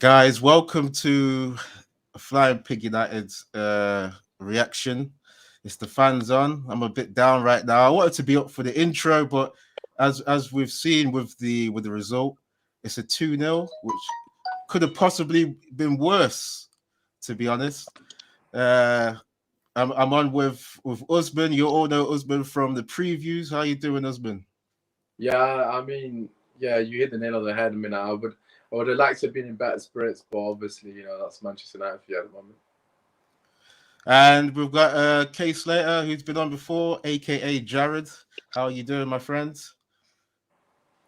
Guys, welcome to Flying Pig United's reaction. It's the fans on. I'm a bit down right now. I wanted to be up for the intro, but as we've seen with the result, it's a 2-0, which could have possibly been worse, to be honest. I'm on with Usman. You all know Usman from the previews. How you doing, Usman? Yeah, you hit the nail on the head. I would have liked to have been in better spirits, but obviously, that's Manchester United for you at the moment. And we've got Kay Slater, who's been on before, aka Jared. How are you doing, my friends?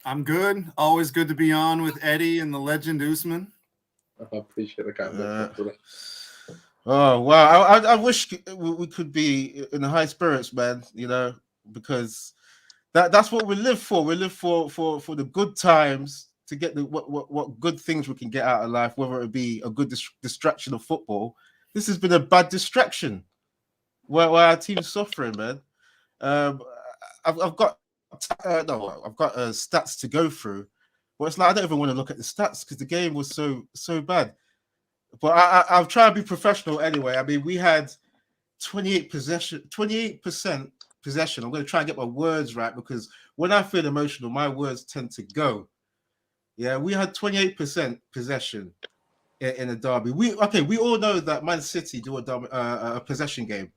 I'm good. Always good to be on with Eddie and the legend Usman. I appreciate the kind of Oh wow! I wish we could be in high spirits, man. Because that's what we live for. We live for the good times, to get the what good things we can get out of life, whether it be a good distraction of football. This has been a bad distraction where our team's suffering, man. Um, I've got stats to go through, but it's like I don't even want to look at the stats because the game was so bad. But I'll try and be professional anyway. I mean, we had 28% possession. I'm going to try and get my words right because when I feel emotional, my words tend to go. Yeah, we had 28% possession in a derby. We all know that Man City do a possession game,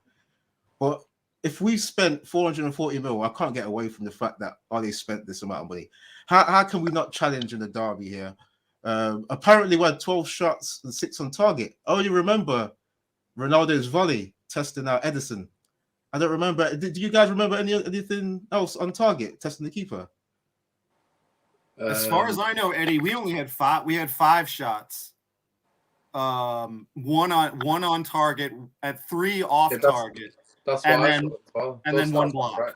but if we spent 440 mil, I can't get away from the fact that Ollie spent this amount of money. How can we not challenge in the derby here? Apparently, we had 12 shots and 6 on target. I only remember Ronaldo's volley testing out Edison. I don't remember. Do you guys remember anything else on target testing the keeper? As far as I know, Eddie, we only had 5. We had 5 shots. One on target, at 3 off target. That's and what then and then 1 block. Right.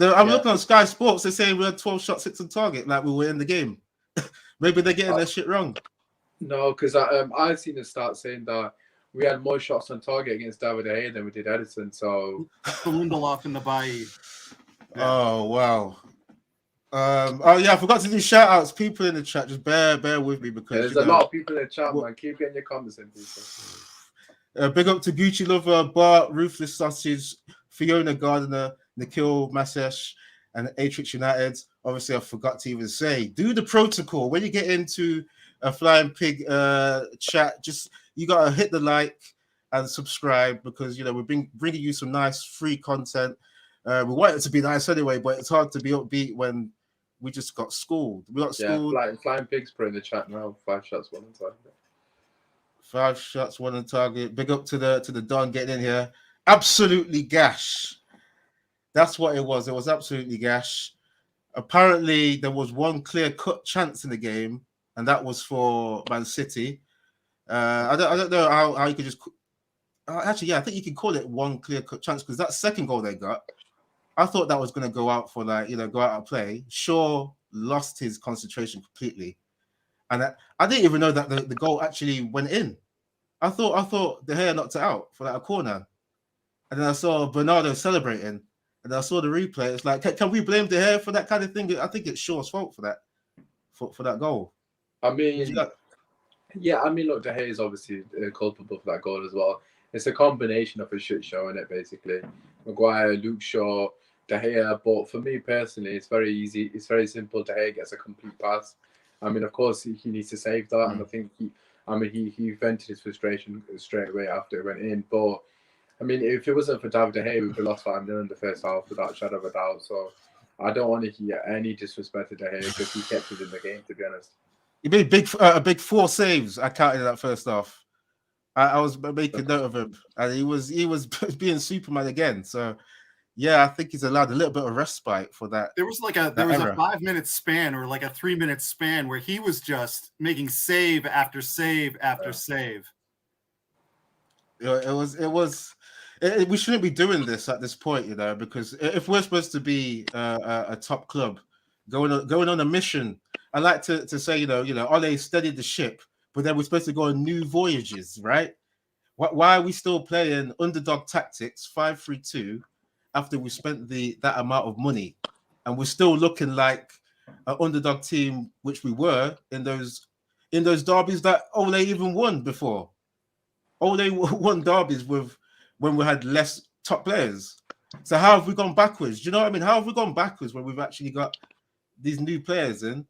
I'm looking on Sky Sports. They're saying we had 12 shots, 6 on target, like we were in the game. Maybe they're getting their shit wrong. No, because I've seen the stats saying that we had more shots on target against David De Gea than we did Edison. So the Lindelof in the Bailly. Yeah. Oh wow. I forgot to do shout outs. People in the chat, just bear with me because there's a lot of people in the chat, man. Keep getting your comments in, people. Big up to Gucci Lover, Bart, Ruthless Sausage, Fiona Gardner, Nikhil Masesh, and Atrix United. Obviously, I forgot to even say, do the protocol when you get into a Flying Pig chat. Just you gotta hit the like and subscribe because we're bringing you some nice free content. We want it to be nice anyway, but it's hard to be upbeat when we just got schooled. We got schooled. Flying Pigs put in the chat now. 5 shots, 1 on target. 5 shots, 1 on target. Big up to the Don getting in here. Absolutely gash. That's what it was. It was absolutely gash. Apparently, there was one clear-cut chance in the game, and that was for Man City. I don't know how you could just. Actually, yeah, I think you can call it one clear-cut chance because that second goal they got, I thought that was going to go out for go out of play. Shaw lost his concentration completely, and I didn't even know that the goal actually went in. I thought De Gea knocked it out for that corner, and then I saw Bernardo celebrating. And I saw the replay. It's like, can we blame De Gea for that kind of thing? I think it's Shaw's fault for that, for that goal. I mean, look, De Gea is obviously culpable for that goal as well. It's a combination of a shit show in it, basically. Maguire, Luke Shaw, De Gea. But for me personally, it's very easy. It's very simple. De Gea gets a complete pass. I mean, of course, he needs to save that, and I think he vented his frustration straight away after it went in, but. I mean, if it wasn't for David De Gea, we would have lost 5-0 in the first half without a shadow of a doubt. So I don't want to hear any disrespect to De Gea because he kept it in the game, to be honest. He made a big 4 saves. I counted that first half. I was making note of him, and he was being Superman again. So yeah, I think he's allowed a little bit of respite for that. There was a 5-minute span or like a 3-minute span where he was just making save after save after save. It was. We shouldn't be doing this at this point, because if we're supposed to be a top club, going on a mission, I like to say, Ole steadied the ship, but then we're supposed to go on new voyages, right? Why are we still playing underdog tactics 5-3-2 after we spent that amount of money, and we're still looking like an underdog team, which we were in those in those derbies that Ole even won before. Ole won derbies with when we had less top players. So how have we gone backwards? Do you know what I mean? How have we gone backwards when we've actually got these new players in?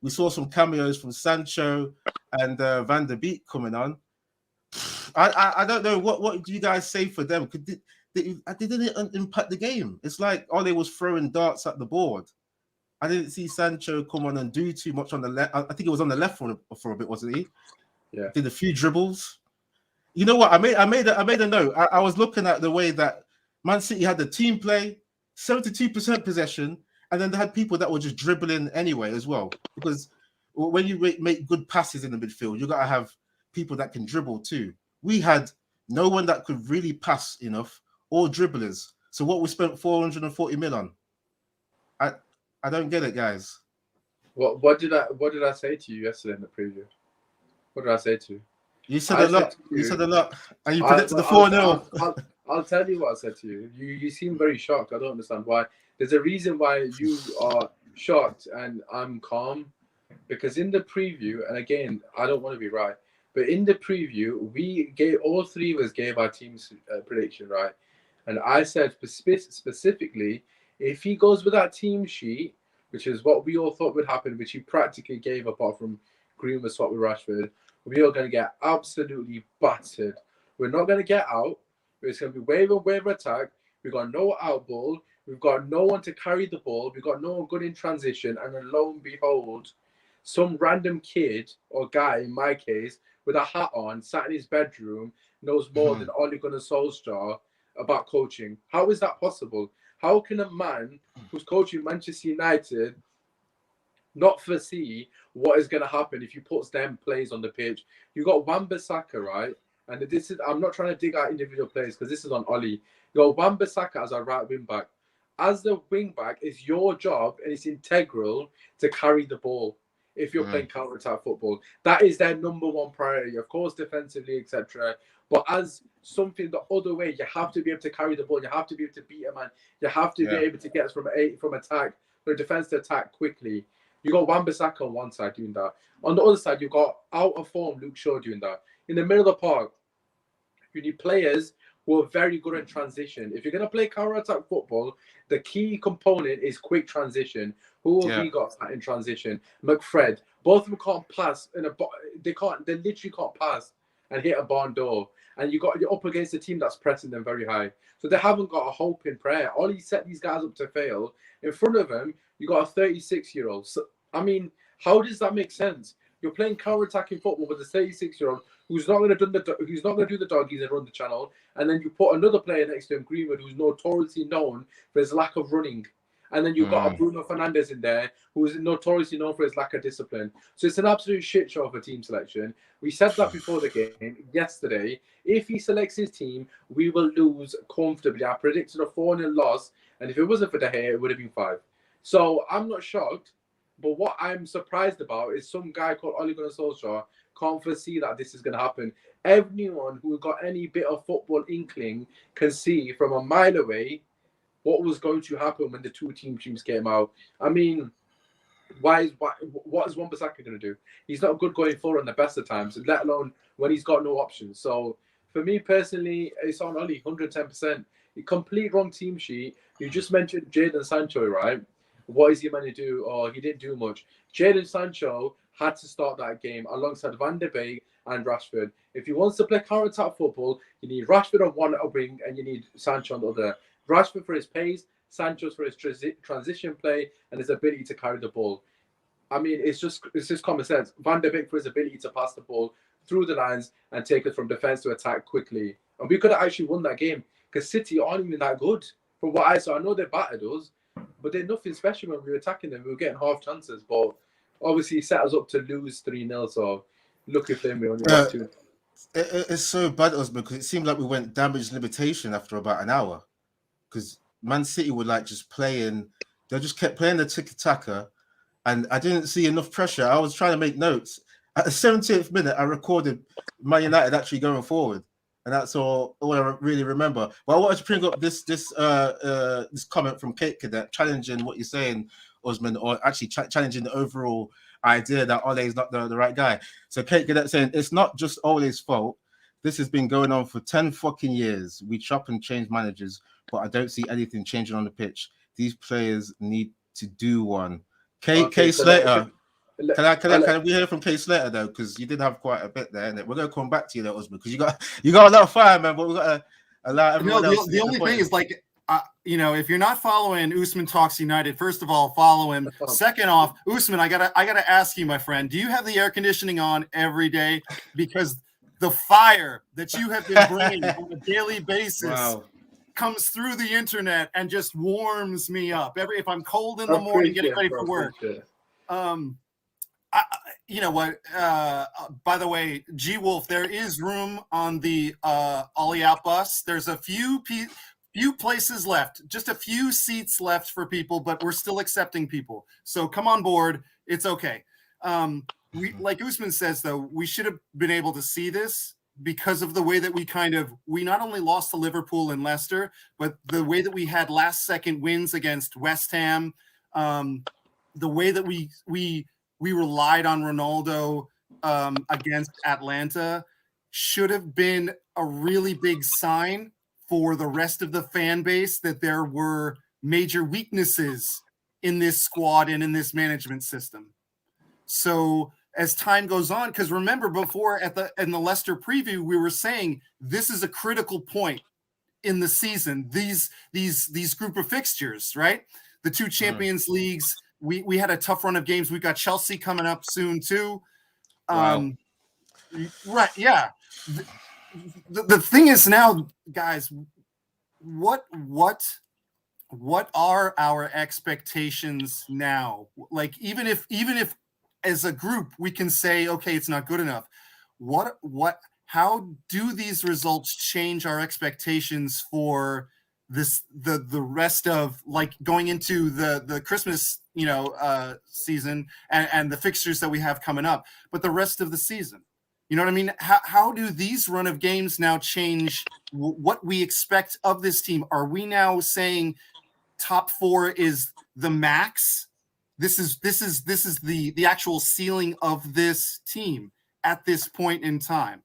We saw some cameos from Sancho and Van der Beek coming on. I don't know what do you guys say for them? They didn't impact the game. It's like Ole was throwing darts at the board. I didn't see Sancho come on and do too much on the left. I think he was on the left for a bit, wasn't he? Yeah. Did a few dribbles. You know what? I made a note. I was looking at the way that Man City had the team play, 72% possession, and then they had people that were just dribbling anyway as well. Because when you make good passes in the midfield, you got to have people that can dribble too. We had no one that could really pass enough or dribblers. So what we spent 440 mil on? I don't get it, guys. What did I say to you yesterday in the preview? What did I say to you? You said a lot. You said a lot, and you predicted the 4-0. I'll tell you what I said to you. You seem very shocked. I don't understand why. There's a reason why you are shocked and I'm calm, because in the preview, and again, I don't want to be right, but in the preview, all three of us gave our team's prediction, right? And I said specifically, if he goes with that team sheet, which is what we all thought would happen, which he practically gave apart from Green was swapped with Rashford, we are going to get absolutely battered. We're not going to get out. It's going to be wave and wave attack. We've got no out ball. We've got no one to carry the ball. We've got no one good in transition. And then lo and behold, some random kid or guy, in my case, with a hat on, sat in his bedroom, knows more than Ole Gunnar Solskjaer about coaching. How is that possible? How can a man who's coaching Manchester United not foresee what is going to happen if you put them players on the pitch? You got Wan-Bissaka, right? And this is, I'm not trying to dig out individual players because this is on Ole. You got Wan-Bissaka as a right wing back. As the wing back, it's your job and it's integral to carry the ball if you're playing counter-attack football. That is their number one priority, of course, defensively, etc. But as something the other way, you have to be able to carry the ball. You have to be able to beat a man. You have to be able to get from defense to attack quickly. You got Wan-Bissaka on one side doing that. On the other side, you've got out of form Luke Shaw doing that. In the middle of the park, you need players who are very good in transition. If you're going to play counter-attack football, the key component is quick transition. Who have we got in transition? McFred. Both of them can't pass. They literally can't pass and hit a barn door. And you're up against a team that's pressing them very high. So they haven't got a hope in prayer. All he set these guys up to fail. In front of them, you got a 36-year-old. So, I mean, how does that make sense? You're playing counter-attacking football with a 36-year-old who's not going to do the doggies and run the channel, and then you put another player next to him, Greenwood, who's notoriously known for his lack of running, and then you've got a Bruno Fernandes in there who's notoriously known for his lack of discipline. So it's an absolute shit show for team selection. We said that before the game yesterday. If he selects his team, we will lose comfortably. I predicted a 4-0 loss, and if it wasn't for De Gea, it would have been 5. So I'm not shocked. But what I'm surprised about is some guy called Ole Gunnar Solskjaer can't foresee that this is going to happen. Everyone who got any bit of football inkling can see from a mile away what was going to happen when the two teams came out. I mean, what is Wan-Bissaka going to do? He's not good going forward on the best of times, let alone when he's got no options. So for me personally, it's on Ole 110%. A complete wrong team sheet. You just mentioned Jadon Sancho, right? What is he going to do? Oh, he didn't do much. Jadon Sancho had to start that game alongside Van der Beek and Rashford. If he wants to play counter-attack football, you need Rashford on one wing and you need Sancho on the other. Rashford for his pace, Sancho for his transition play and his ability to carry the ball. I mean, it's just common sense. Van der Beek for his ability to pass the ball through the lines and take it from defense to attack quickly. And we could have actually won that game because City aren't even that good. From what I saw, I know they battered us, but they're nothing special when we were attacking them. We were getting half chances, but obviously he set us up to lose 3-0. So lucky for him, we only lost 2. It's so bad us because it seemed like we went damage limitation after about an hour. Because Man City were like just playing, they just kept playing the tiki-taka, and I didn't see enough pressure. I was trying to make notes. At the 70th minute, I recorded Man United actually going forward. And that's all I really remember. But I wanted to bring up this comment from Kate Cadet, challenging what you're saying, Osman, or actually challenging the overall idea that Ole is not the right guy. So Kate Gannett saying it's not just Ole's fault. This has been going on for 10 fucking years. We chop and change managers, but I don't see anything changing on the pitch. These players need to do one. Kay Slater. Can we hear from Kay Slater though? Because you did have quite a bit there, and we're gonna come back to you there, Usman, because you got a lot of fire, man. But we got to allow everyone else. The only thing is, like, if you're not following Usman Talks United, first of all, follow him. Second off, Usman, I gotta ask you, my friend, do you have the air conditioning on every day? Because the fire that you have been bringing on a daily basis comes through the internet and just warms me up. If I'm cold in the morning, getting ready for work. You know what? By the way, G Wolf, there is room on the Ollie Out bus. There's a few places left, just a few seats left for people, but we're still accepting people. So come on board. It's okay. Like Usman says, though, we should have been able to see this because of the way that we not only lost to Liverpool and Leicester, but the way that we had last second wins against West Ham, the way that we relied on Ronaldo against Atlanta should have been a really big sign for the rest of the fan base that there were major weaknesses in this squad and in this management system. So as time goes on, because remember before in the Leicester preview, we were saying this is a critical point in the season. These group of fixtures, right? The two Champions Leagues. We had a tough run of games. We've got Chelsea coming up soon too. Right? Yeah. The thing is now, guys, what are our expectations now? Like even if as a group we can say, okay, it's not good enough. How do these results change our expectations for the rest of, like, going into the Christmas season and the fixtures that we have coming up, but the rest of the season? You know what I mean? How do these run of games now change what we expect of this team? Are we now saying top 4 is the max? This is the actual ceiling of this team at this point in time?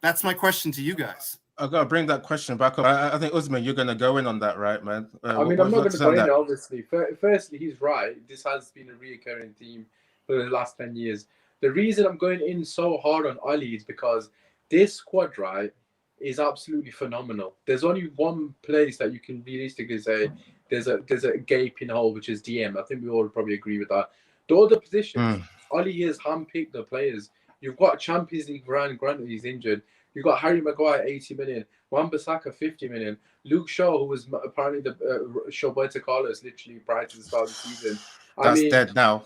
That's my question to you guys. I've got to bring that question back up. I think, Usman, you're going to go in on that, right, man? I'm not going to go in there, obviously. Firstly, he's right. This has been a reoccurring theme for the last 10 years. The reason I'm going in so hard on Ali is because this squad, right, is absolutely phenomenal. There's only one place that you can realistically say there's a gaping hole, which is DM. I think we all probably agree with that. The other positions, Ali has handpicked the players. You've got Champions League granted he's injured. You've got Harry Maguire, 80 million. Wan-Bissaka, 50 million. Luke Shaw, who was apparently the Roberto Carlos literally prior to the start of the season. That's dead now.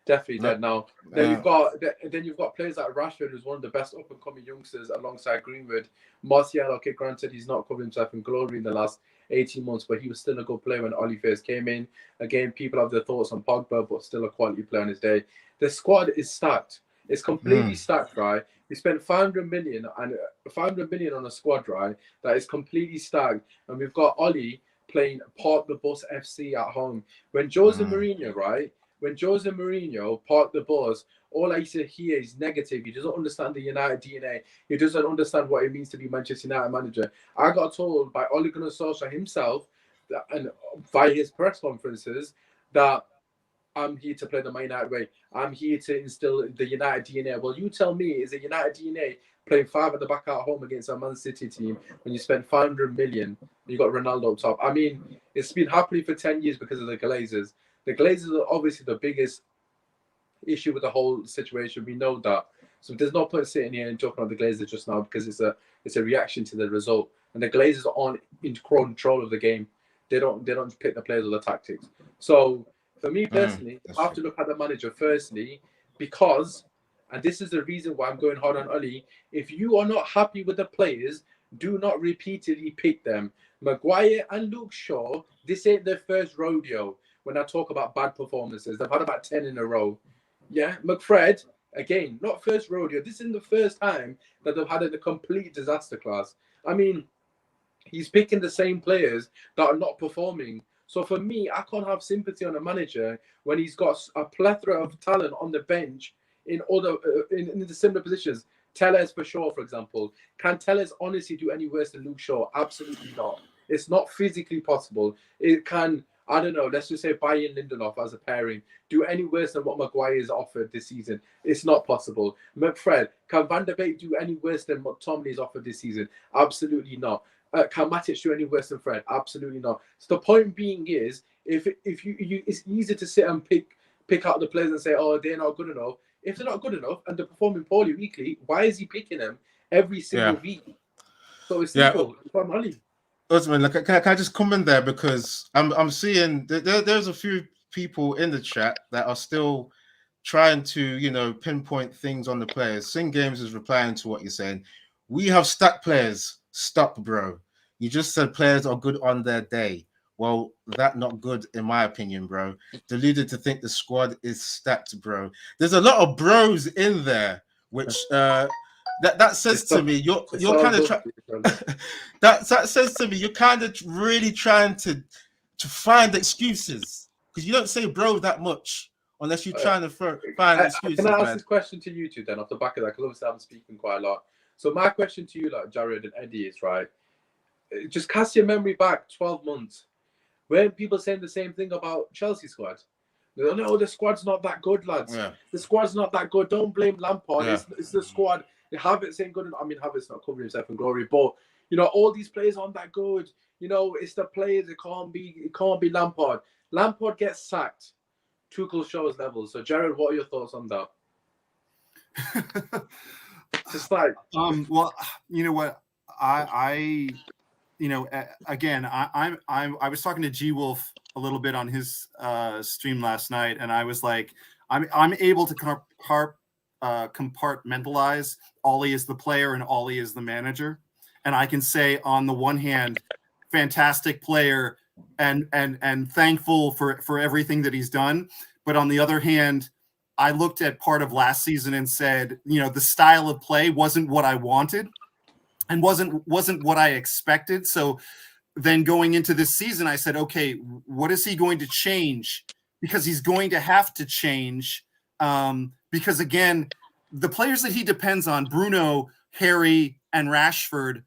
Definitely dead now. Then you've got players like Rashford, who's one of the best up and coming youngsters alongside Greenwood. Martial, okay, granted he's not covered himself in glory in the last 18 months, but he was still a good player when Oli first came in. Again, people have their thoughts on Pogba, but still a quality player on his day. The squad is stacked. It's completely stacked, right? We spent 500 million on a squad, right? That is completely stacked, and we've got Oli playing Park the Bus FC at home. When Jose Mourinho, right? When Jose Mourinho parked the bus, all I used to hear is negative. He doesn't understand the United DNA. He doesn't understand what it means to be Manchester United manager. I got told by Ole Gunnar Solskjaer himself, and via his press conferences, that I'm here to play the Man United way. I'm here to instill the United DNA. Well, you tell me, is the United DNA playing 5 at the back at home against a Man City team when you spend 500 million and you got Ronaldo up top? I mean, it's been happening for 10 years because of the Glazers. The Glazers are obviously the biggest issue with the whole situation. We know that. So there's no point sitting here and talking about the Glazers just now because it's a reaction to the result. And the Glazers aren't in control of the game. They don't pick the players or the tactics. So for me personally, I have to look at the manager firstly because, and this is the reason why I'm going hard on Oli, if you are not happy with the players, do not repeatedly pick them. Maguire and Luke Shaw, this ain't their first rodeo. When I talk about bad performances, they've had about 10 in a row. Yeah, McFred, again, not first rodeo. This isn't the first time that they've had a complete disaster class. I mean, he's picking the same players that are not performing. So for me, I can't have sympathy on a manager when he's got a plethora of talent on the bench in other in the similar positions. Tellez for sure, for example. Can Tellez honestly do any worse than Luke Shaw? Absolutely not. It's not physically possible. It can, I don't know, let's just say Bayern Lindelof as a pairing do any worse than what Maguire's offered this season. It's not possible. McFred, can Van der Beek do any worse than what Tomley's offered this season? Absolutely not. Can Matic do any worse than Fred? Absolutely not. So the point being is, if you it's easy to sit and pick out the players and say, oh, they're not good enough. If they're not good enough and they're performing poorly weekly, why is he picking them every single week? So it's simple. Usman, like, can I just comment there, because I'm seeing there's a few people in the chat that are still trying to pinpoint things on the players. Sing Games is replying to what you're saying. We have stacked players. Stop, bro. You just said players are good on their day. Well, that not good in my opinion, bro. Deluded to think the squad is stacked, bro. There's a lot of bros in there, which that says to me you're kind of that says to me you're kind of really trying to find excuses, because you don't say bro that much unless you're trying to find excuses. Can I ask this question to you two then off the back of that? Because obviously I'm speaking quite a lot. So my question to you, like Jared and Eddie, is right. Just cast your memory back 12 months. When people saying the same thing about Chelsea squad, no, the squad's not that good, lads. Yeah. The squad's not that good. Don't blame Lampard. Yeah. It's the squad. Havertz ain't good. I mean, Havertz not covering himself in glory, but all these players aren't that good. It's the players. It can't be Lampard. Lampard gets sacked. Tuchel shows levels. So, Jared, what are your thoughts on that? Just like, well, you know what, again, I was talking to G Wolf a little bit on his stream last night, and I was like, I'm able to compartmentalize Ollie as the player and Ollie as the manager, and I can say on the one hand, fantastic player and thankful for everything that he's done, but on the other hand, I looked at part of last season and said, the style of play wasn't what I wanted and wasn't what I expected. So then going into this season, I said, okay, what is he going to change? Because he's going to have to change. Because again, the players that he depends on, Bruno, Harry, and Rashford,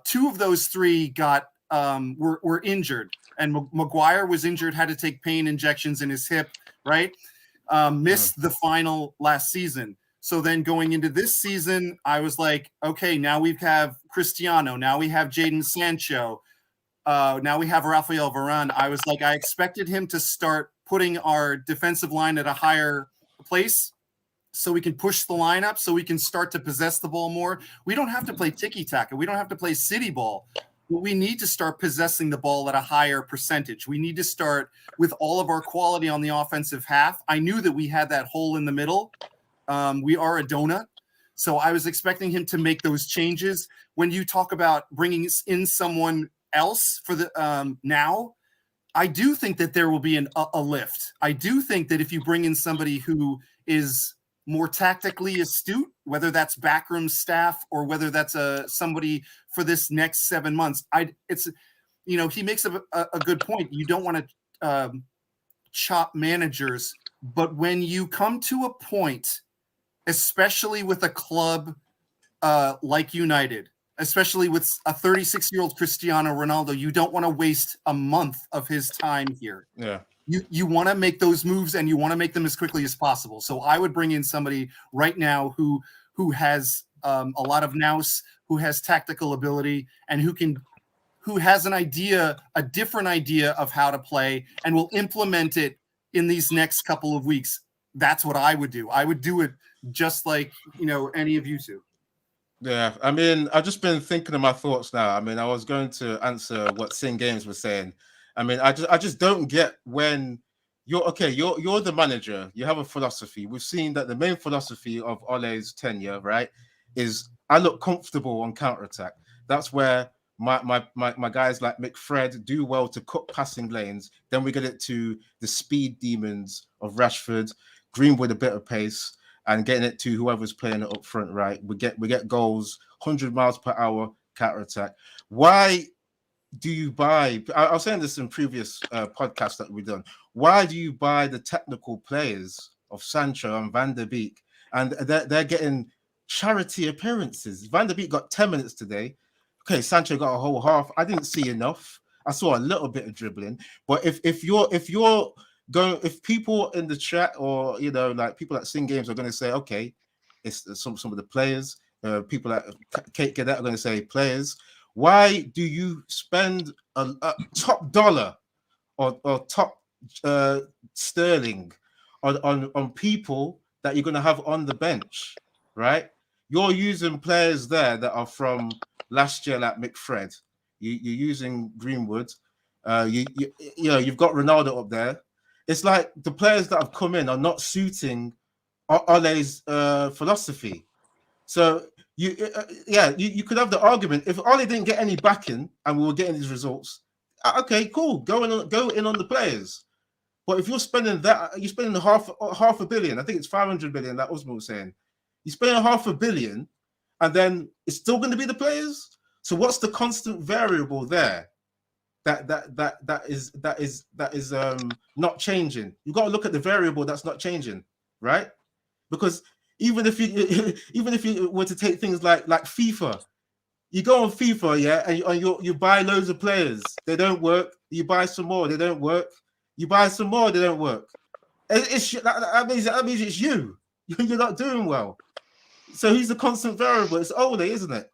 two of those three were injured, and Maguire was injured, had to take pain injections in his hip, right? Missed the final last season. So then going into this season, I was like, okay, now we have Cristiano, now we have Jadon Sancho, now we have Rafael Varane. I was like, I expected him to start putting our defensive line at a higher place so we can push the line up, so we can start to possess the ball more. We don't have to play tiki-taka. We don't have to play city ball. But we need to start possessing the ball at a higher percentage. We need to start with all of our quality on the offensive half. I knew that we had that hole in the middle. We are a donut. So I was expecting him to make those changes. When you talk about bringing in someone else for the now, I do think that there will be a lift. I do think that if you bring in somebody who is more tactically astute, whether that's backroom staff or whether that's somebody for this next 7 months, he makes a good point. You don't want to chop managers, but when you come to a point, especially with a club like United, especially with a 36-year-old Cristiano Ronaldo, you don't want to waste a month of his time here. Yeah. You want to make those moves, and you want to make them as quickly as possible. So I would bring in somebody right now who has a lot of nous, who has tactical ability, and who has a different idea of how to play, and will implement it in these next couple of weeks. That's what I would do. I would do it just like any of you two. Yeah, I mean, I've just been thinking of my thoughts now. I mean, I was going to answer what Sing Games was saying. I mean, I just don't get when you're the manager, you have a philosophy. We've seen that the main philosophy of Ole's tenure, right, is I look comfortable on counterattack. That's where my guys like McFred do well to cut passing lanes. Then we get it to the speed demons of Rashford, Greenwood a bit of pace, and getting it to whoever's playing it up front, right? We get goals, 100 miles per hour counterattack. Why do you buy? I was saying this in previous podcasts that we've done. Why do you buy the technical players of Sancho and Van der Beek, and they're getting charity appearances? Van der Beek got 10 minutes today. Okay, Sancho got a whole half. I didn't see enough. I saw a little bit of dribbling. But if you're going, if people in the chat or like people that sing games are going to say, okay, it's some of the players, people that Kate Cadet are going to say players. Why do you spend a top dollar or top sterling on people that you're going to have on the bench, right? You're using players there that are from last year, like McFred. You're using Greenwood. You've got Ronaldo up there. It's like the players that have come in are not suiting Ole's philosophy. So you could have the argument if Ole didn't get any backing and we were getting these results. Okay, cool. Go in on the players. But if you're spending half a billion. I think it's 500 billion that Usman was saying. You're spending half a billion, and then it's still going to be the players. So what's the constant variable there? That is not changing. You've got to look at the variable that's not changing, right? Because even if you were to take things like FIFA, you go on FIFA, yeah, and you buy loads of players, they don't work. You buy some more, they don't work. You buy some more, they don't work. That means it's you. You're not doing well. So he's the constant variable. It's Ole, isn't it?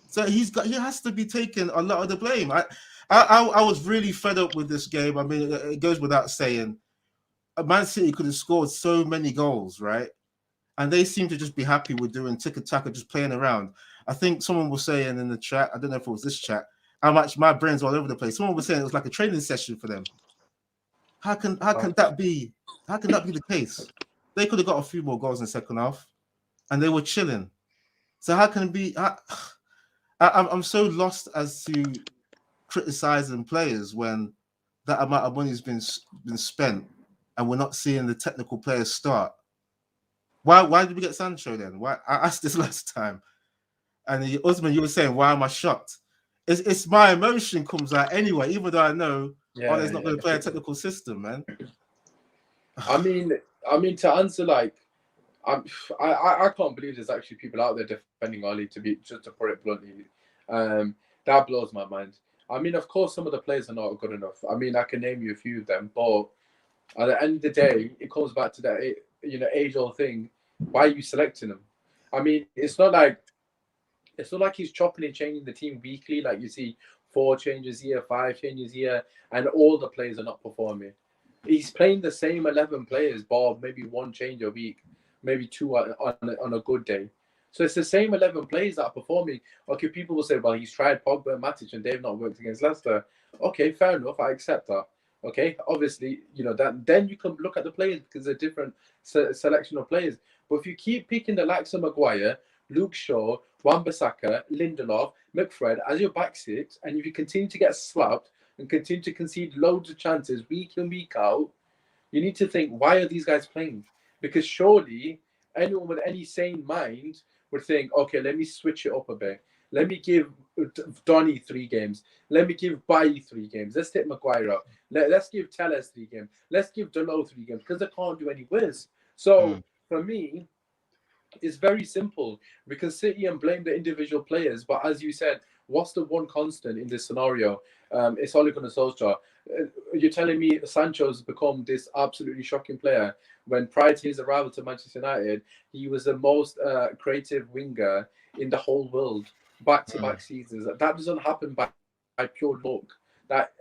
So he has to be taking a lot of the blame. I was really fed up with this game. I mean, it goes without saying. Man City could have scored so many goals, right? And they seem to just be happy with doing tick-a-tack, just playing around. I think someone was saying in the chat, I don't know if it was this chat, how much my brain's all over the place. Someone was saying it was like a training session for them. How can that be? How can that be the case? They could have got a few more goals in the second half, and they were chilling. So how can it be? I'm so lost as to criticizing players when that amount of money has been spent, and we're not seeing the technical players start. Why did we get Sancho then? Why I asked this last time, and Usman, you were saying, why am I shocked? It's my emotion comes out anyway, even though I know Ole's not going to play a technical system, man. I mean, to answer I can't believe there's actually people out there defending Ole, just to put it bluntly. That blows my mind. I mean, of course, some of the players are not good enough. I mean, I can name you a few of them, but at the end of the day, it comes back to that age-old thing. Why are you selecting them? I mean, it's not like he's chopping and changing the team weekly. Like you see 4 changes here, 5 changes here, and all the players are not performing. He's playing the same 11 players, bar maybe 1 change a week, maybe 2 on a good day. So it's the same 11 players that are performing. Okay, people will say, well, he's tried Pogba and Matic and they've not worked against Leicester. Okay, fair enough. I accept that. Okay, obviously, that then you can look at the players because they're different selection of players. But if you keep picking the likes of Maguire, Luke Shaw, Wan-Bissaka, Lindelof, McFred as your back six, and if you continue to get slapped and continue to concede loads of chances week in, week out, you need to think, why are these guys playing? Because surely anyone with any sane mind would think, okay, let me switch it up a bit. Let me give Donny 3 games. Let me give Bailly 3 games. Let's take Maguire out. Let's give Telles 3 games. Let's give Dalot 3 games because they can't do any worse. So for me, it's very simple. We can sit here and blame the individual players, but as you said, what's the one constant in this scenario? It's Ole Gunnar Solskjaer. You're telling me Sancho's become this absolutely shocking player when prior to his arrival to Manchester United, he was the most creative winger in the whole world, back-to-back seasons. That doesn't happen by pure luck. That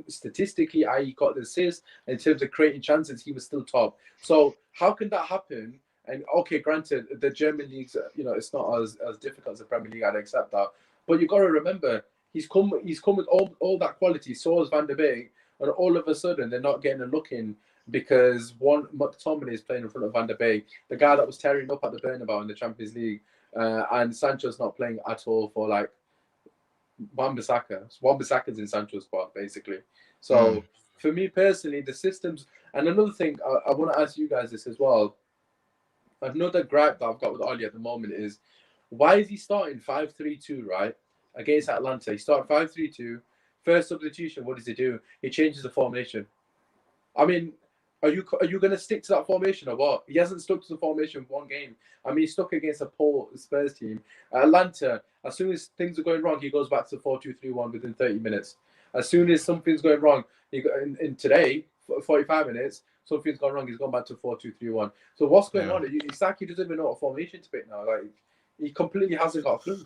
statistically, he got the assist. In terms of creating chances, he was still top. So how can that happen? And okay, granted, the German leagues, it's not as difficult as the Premier League. I'd accept that, but you got to remember, he's come with all that quality. So is Van der Beek, and all of a sudden they're not getting a look in because McTominay is playing in front of Van der Beek, the guy that was tearing up at the Bernabeu in the Champions League, and Sancho's not playing at all for like Wan-Bissaka. Wan-Bissaka's in Sancho's spot basically. So for me personally, the systems. And another thing, I want to ask you guys this as well. Another gripe that I've got with Ole at the moment is, why is he starting 5-3-2, right? against Atlanta. He started 5-3-2. First substitution, what does he do? He changes the formation. I mean, are you going to stick to that formation or what? He hasn't stuck to the formation one game. I mean, he's stuck against a poor Spurs team. Atlanta, as soon as things are going wrong, he goes back to 4-2-3-1 within 30 minutes. As soon as something's going wrong, in today, 45 minutes, something's gone wrong. He's gone back to 4-2-3-1. So what's going on? It's like he doesn't even know what formation to pick now. Like, he completely hasn't got a clue.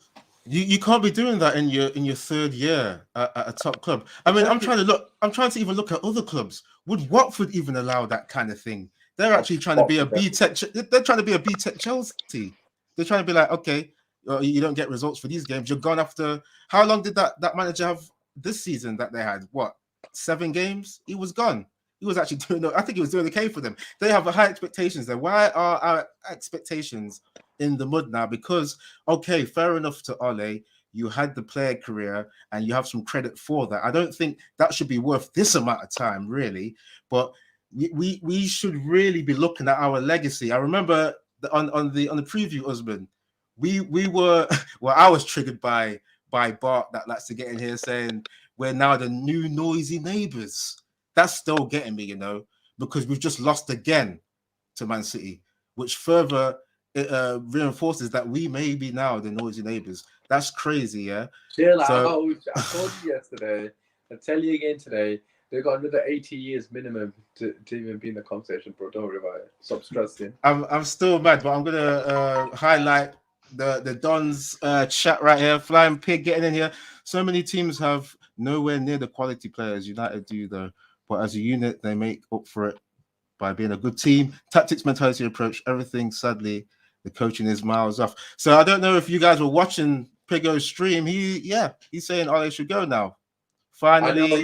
You can't be doing that in your third year at a top club. I mean, I'm trying to even look at other clubs. Would Watford even allow that kind of thing? They're actually trying to be a B-Tech. They're trying to be a B-Tech Chelsea. They're trying to be like, okay, you don't get results for these games. You're gone after. How long did that manager have this season that they had? What, 7 games? He was gone. He was actually doing. I think he was doing okay for them. They have high expectations there. Why are our expectations in the mud now? Because, okay, fair enough to Ole, you had the player career and you have some credit for that. I don't think that should be worth this amount of time, really. But we should really be looking at our legacy. I remember on the preview, Usman, we were I was triggered by Bart that likes to get in here saying we're now the new noisy neighbors. That's still getting me, because we've just lost again to Man City, which further reinforces that we may be now the noisy neighbors. That's crazy, yeah. Chill out. I told you yesterday. I'll tell you again today. They've got another 80 years minimum to even be in the conversation, bro. Don't worry about it. Stop stressing. I'm still mad, but I'm gonna highlight the Dons chat right here. Flying Pig getting in here. So many teams have nowhere near the quality players United do, though. But as a unit, they make up for it by being a good team. Tactics, mentality, approach, everything. Sadly, the coaching is miles off. So I don't know if you guys were watching Pigo's stream. He's saying Ole should go now. Finally, I know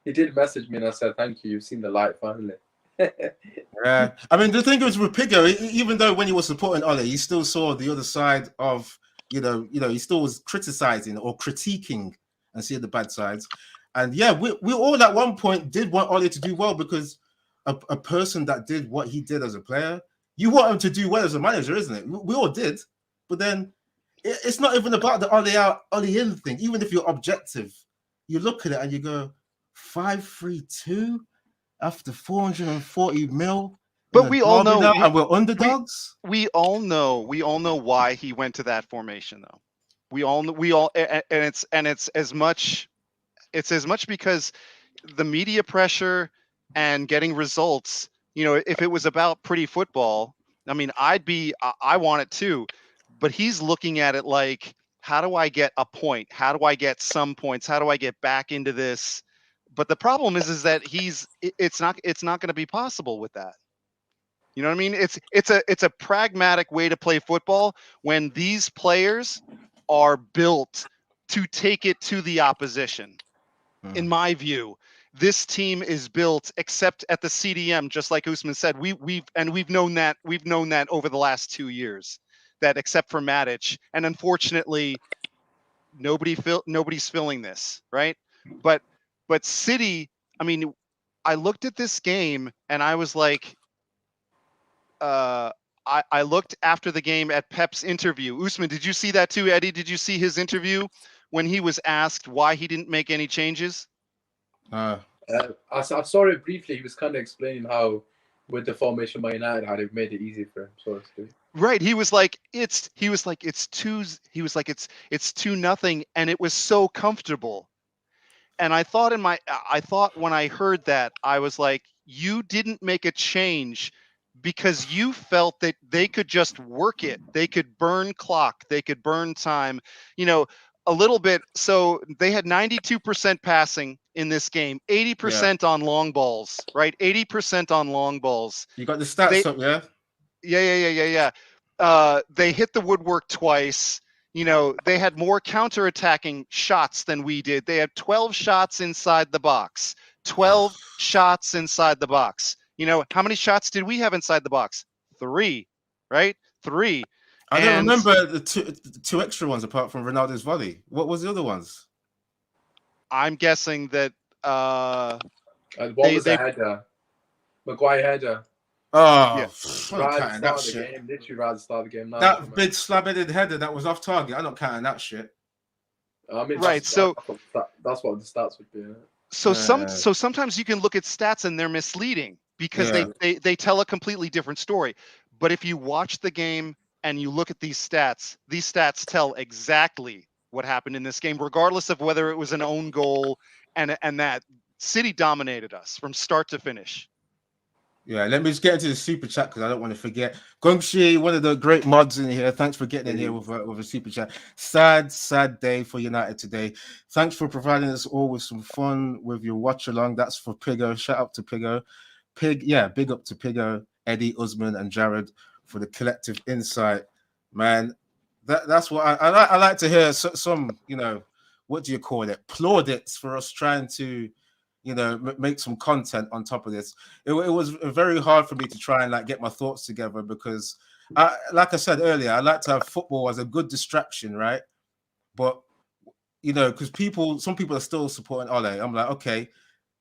he did message me and I said thank you. You've seen the light finally. Yeah, I mean the thing is with Pigo, even though when he was supporting Ole, he still saw the other side of he still was criticizing or critiquing and seeing the bad sides. And yeah, we all at one point did want Ole to do well because a person that did what he did as a player, you want him to do well as a manager, isn't it? We all did, but then it's not even about the Ole out, Ole in thing. Even if you're objective, you look at it and you go 5-3-2 after 440 mil. But we all know, and we're underdogs. We all know why he went to that formation, though. We all, and it's as much because the media pressure and getting results. If it was about pretty football, I mean, I want it too. But he's looking at it like, how do I get a point? How do I get some points? How do I get back into this? But the problem is that it's not going to be possible with that. You know what I mean? It's a pragmatic way to play football when these players are built to take it to the opposition. In my view, this team is built, except at the CDM, just like Usman said, we've known that over the last 2 years, that except for Matic, and unfortunately, nobody's filling this, right? But City, I mean, I looked at this game and I was like, I looked after the game at Pep's interview. Usman, did you see that too, Eddie? Did you see his interview when he was asked why he didn't make any changes? I saw it briefly. He was kind of explaining how with the formation Man United had, it made it easy for him, so to speak. Right. He was like, it's 2-0, and it was so comfortable. And I thought when I heard that, I was like, you didn't make a change because you felt that they could just work it. They could burn clock. They could burn time, a little bit. So they had 92% passing in this game, 80% on long balls, right? 80% on long balls. You got the stats up, yeah? Yeah. They hit the woodwork twice. They had more counterattacking shots than we did. They had 12 shots inside the box. 12 shots inside the box. How many shots did we have inside the box? 3, right? 3. I don't remember the two extra ones apart from Ronaldo's volley. What was the other ones? I'm guessing that what was the header? Maguire header. Oh, yeah. Right at the start of the game. Literally right at the start of the game. That big slab-headed header that was off target. I'm not counting that shit. I mean, Right. So that's what the stats would be. so sometimes you can look at stats and they're misleading because Yeah. they tell a completely different story. But if you watch the game and you look at these stats tell exactly what happened in this game, regardless of whether it was an own goal and that City dominated us from start to finish. Yeah, let me just get into the super chat because I don't want to forget. Gongshi, one of the great mods in here. Thanks for getting in here with a super chat. Sad day for United today. Thanks for providing us all with some fun with your watch along. That's for Pigo. Shout out to Pigo. Big up to Pigo, Eddie, Usman, and Jared for the collective insight. Man, that's what I like to hear. Some, what do you call it? Plaudits for us trying to, make some content on top of this. It was very hard for me to try and get my thoughts together because, like I said earlier, I like to have football as a good distraction, right? But because some people are still supporting Ole. I'm like, okay,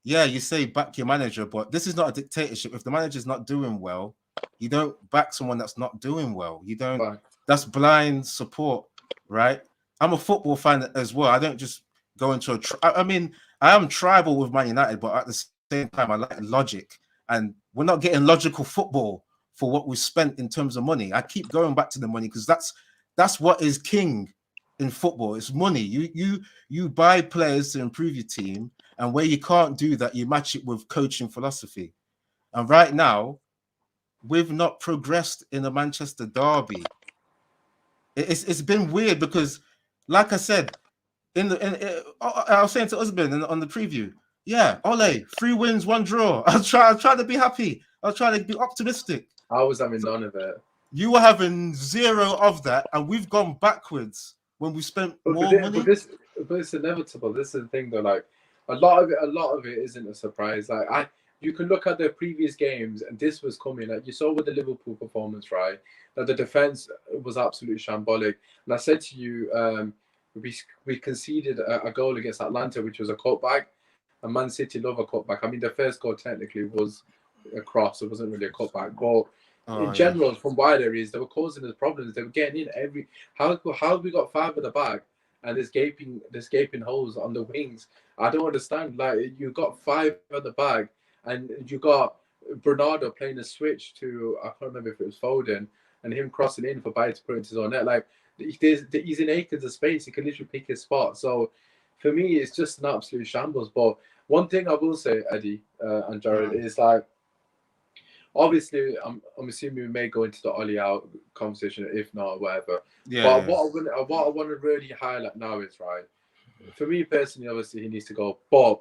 yeah, you say back your manager, but this is not a dictatorship. If the manager's not doing well, you don't back someone that's not doing well. You don't. Right. That's blind support, right? I'm a football fan as well. I don't just go into I mean, I am tribal with Man United, but at the same time, I like logic. And we're not getting logical football for what we spent in terms of money. I keep going back to the money because that's what is king in football. It's money. You buy players to improve your team, and where you can't do that, you match it with coaching philosophy. And right now, we've not progressed in the Manchester derby. It's been weird because, like I said, I was saying to Usman on the preview, yeah, Ole, 3 wins, 1 draw. I was trying to be happy. I was trying to be optimistic. I was having none of it. You were having 0 of that, and we've gone backwards when we spent more money. But it's inevitable. This is the thing, though. Like a lot of it isn't a surprise. You can look at the previous games, and this was coming. Like you saw with the Liverpool performance, right? That the defense was absolutely shambolic. And I said to you, we conceded a goal against Atlanta, which was a cutback. And Man City love a cutback. I mean, the first goal technically was a cross. It wasn't really a cutback. But in general, from wide areas, they were causing us problems. They were getting in how have we got 5 at the back and there's gaping holes on the wings? I don't understand. Like you got 5 at the back and you got Bernardo playing a switch to, I can't remember if it was Foden, and him crossing in for Bayer to put into his own net. Like he's in acres of space. He can literally pick his spot. So for me, it's just an absolute shambles. But one thing I will say, Eddie and Jared, is like, obviously, I'm assuming we may go into the Ollie out conversation, if not, whatever. Yeah. But what I want to really highlight now is, right, for me personally, obviously, he needs to go. But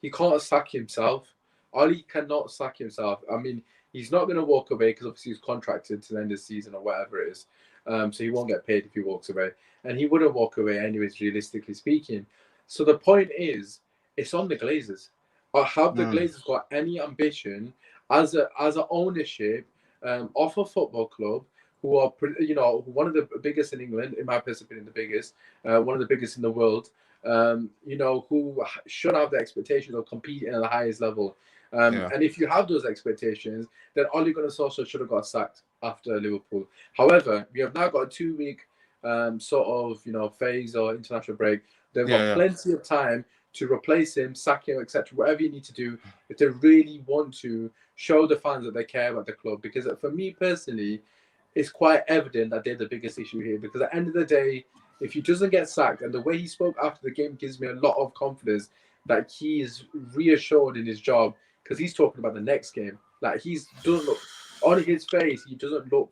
he can't sack himself. Ollie cannot sack himself. I mean, he's not going to walk away because obviously he's contracted to the end of the season or whatever it is. So he won't get paid if he walks away. And he wouldn't walk away anyways, realistically speaking. So the point is, it's on the Glazers. Or have the Glazers got any ambition as a ownership of a football club who are, one of the biggest in England, in my personal opinion, the biggest, one of the biggest in the world, who should have the expectations of competing at the highest level. And if you have those expectations, then Ole Gunnar Solskjaer should have got sacked after Liverpool. However, we have now got a 2-week phase or international break. They've got plenty of time to replace him, sack him, etc. Whatever you need to do if they really want to show the fans that they care about the club. Because for me personally, it's quite evident that they're the biggest issue here. Because at the end of the day, if he doesn't get sacked, and the way he spoke after the game gives me a lot of confidence that he is reassured in his job, because he's talking about the next game. Like he doesn't look on his face. He doesn't look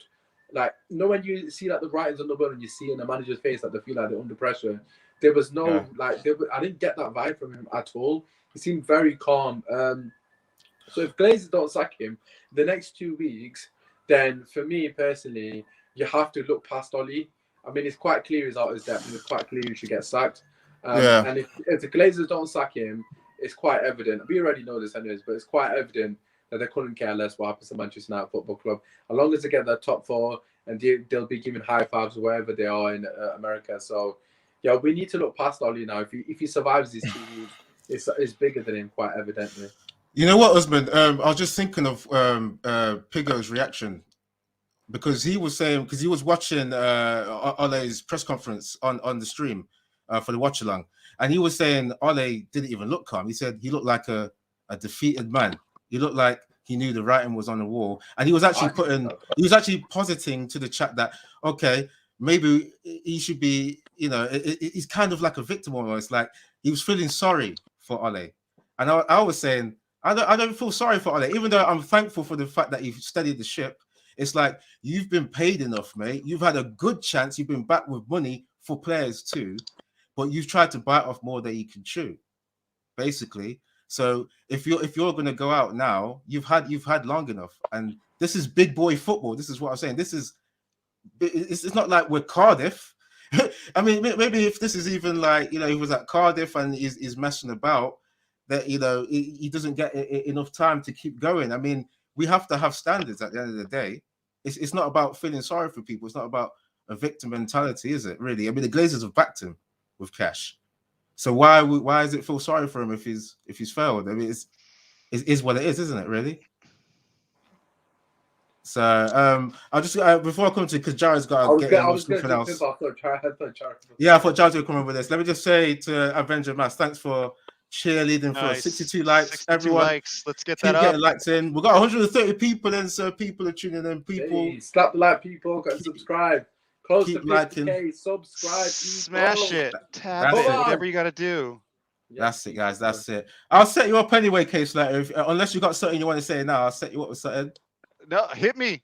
like when you see the writings on the wall and you see in the manager's face that they feel like they're under pressure. There was no I didn't get that vibe from him at all. He seemed very calm. So if Glazers don't sack him the next 2 weeks, then for me personally, you have to look past Ollie. I mean, it's quite clear he's out of his depth, and it's quite clear he should get sacked. And if the Glazers don't sack him, it's quite evident. We already know this anyways, but it's quite evident that they couldn't care less what happens to Manchester United Football Club. As long as they get their top 4, and they'll be giving high fives wherever they are in America. So, yeah, we need to look past Ollie now. If he survives these 2 weeks, it's bigger than him, quite evidently. You know what, Usman? I was just thinking of Pigo's reaction, because he was saying, because he was watching Ole's press conference on the stream, for the watch along, and he was saying Ole didn't even look calm. He said he looked like a defeated man. He looked like he knew the writing was on the wall, and he was actually positing to the chat that okay, maybe he should be, he's kind of like a victim almost. Like he was feeling sorry for Ole, and I was saying I don't feel sorry for Ole, even though I'm thankful for the fact that he steadied the ship. It's like you've been paid enough, mate. You've had a good chance. You've been back with money for players too, but you've tried to bite off more than you can chew, basically. So if you're going to go out now, you've had long enough, and this is big boy football. This is what I'm saying. It's not like we're Cardiff. I mean, maybe if this is even like he was at Cardiff and he's messing about, that he doesn't get enough time to keep going. I mean, we have to have standards at the end of the day. It's not about feeling sorry for people. It's not about a victim mentality, is it? Really? I mean, the Glazers have backed him with cash. So why does it feel sorry for him if he's failed? I mean, it is what it is, isn't it? Really. So I'll just before I come to, because Jared's got to get in with something else. Yeah, I thought Jared would come in with this. Let me just say to Avenger Mass, thanks for cheerleading for 62 likes. 62 everyone, likes. Let's get keep that up. getting likes in. We've got 130 people in, so people are tuning in. People, hey, slap the like, people, and subscribe. Close to 50K, liking. subscribe, people. Smash it, tap That's it, it. whatever you got to do. That's it, guys. That's it. I'll set you up anyway, Case Letter. Unless you got something you want to say now, I'll set you up with something. No, hit me.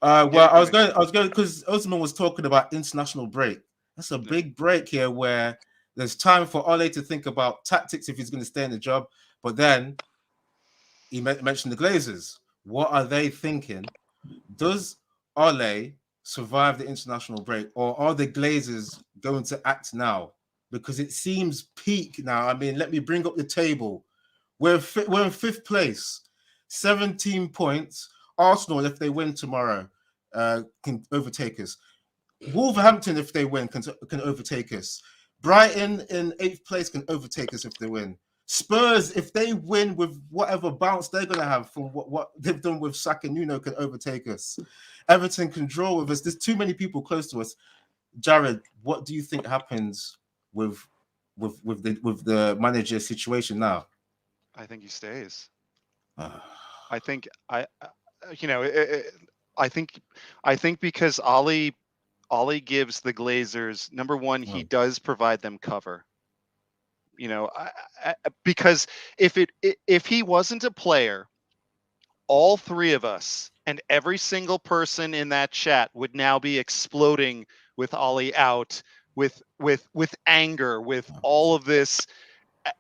Well, I was going because Osman was talking about international break. That's a big break here where there's time for Ole to think about tactics if he's going to stay in the job. But then he mentioned the Glazers. What are they thinking? Does Ole survive the international break, or are the Glazers going to act now? Because it seems peak now. I mean, let me bring up the table. We're in fifth place, 17 points. Arsenal, if they win tomorrow, can overtake us. Wolverhampton, if they win, can overtake us. Brighton in 8th place can overtake us if they win. Spurs, if they win with whatever bounce they're going to have from what they've done with Saka and Nuno, can overtake us. Everton can draw with us. There's too many people close to us. Jared, what do you think happens with the manager situation now? I think he stays. I think because Ollie gives the Glazers, number one, he does provide them cover. Because if he wasn't a player, all three of us and every single person in that chat would now be exploding with Ollie out, with anger, with all of this.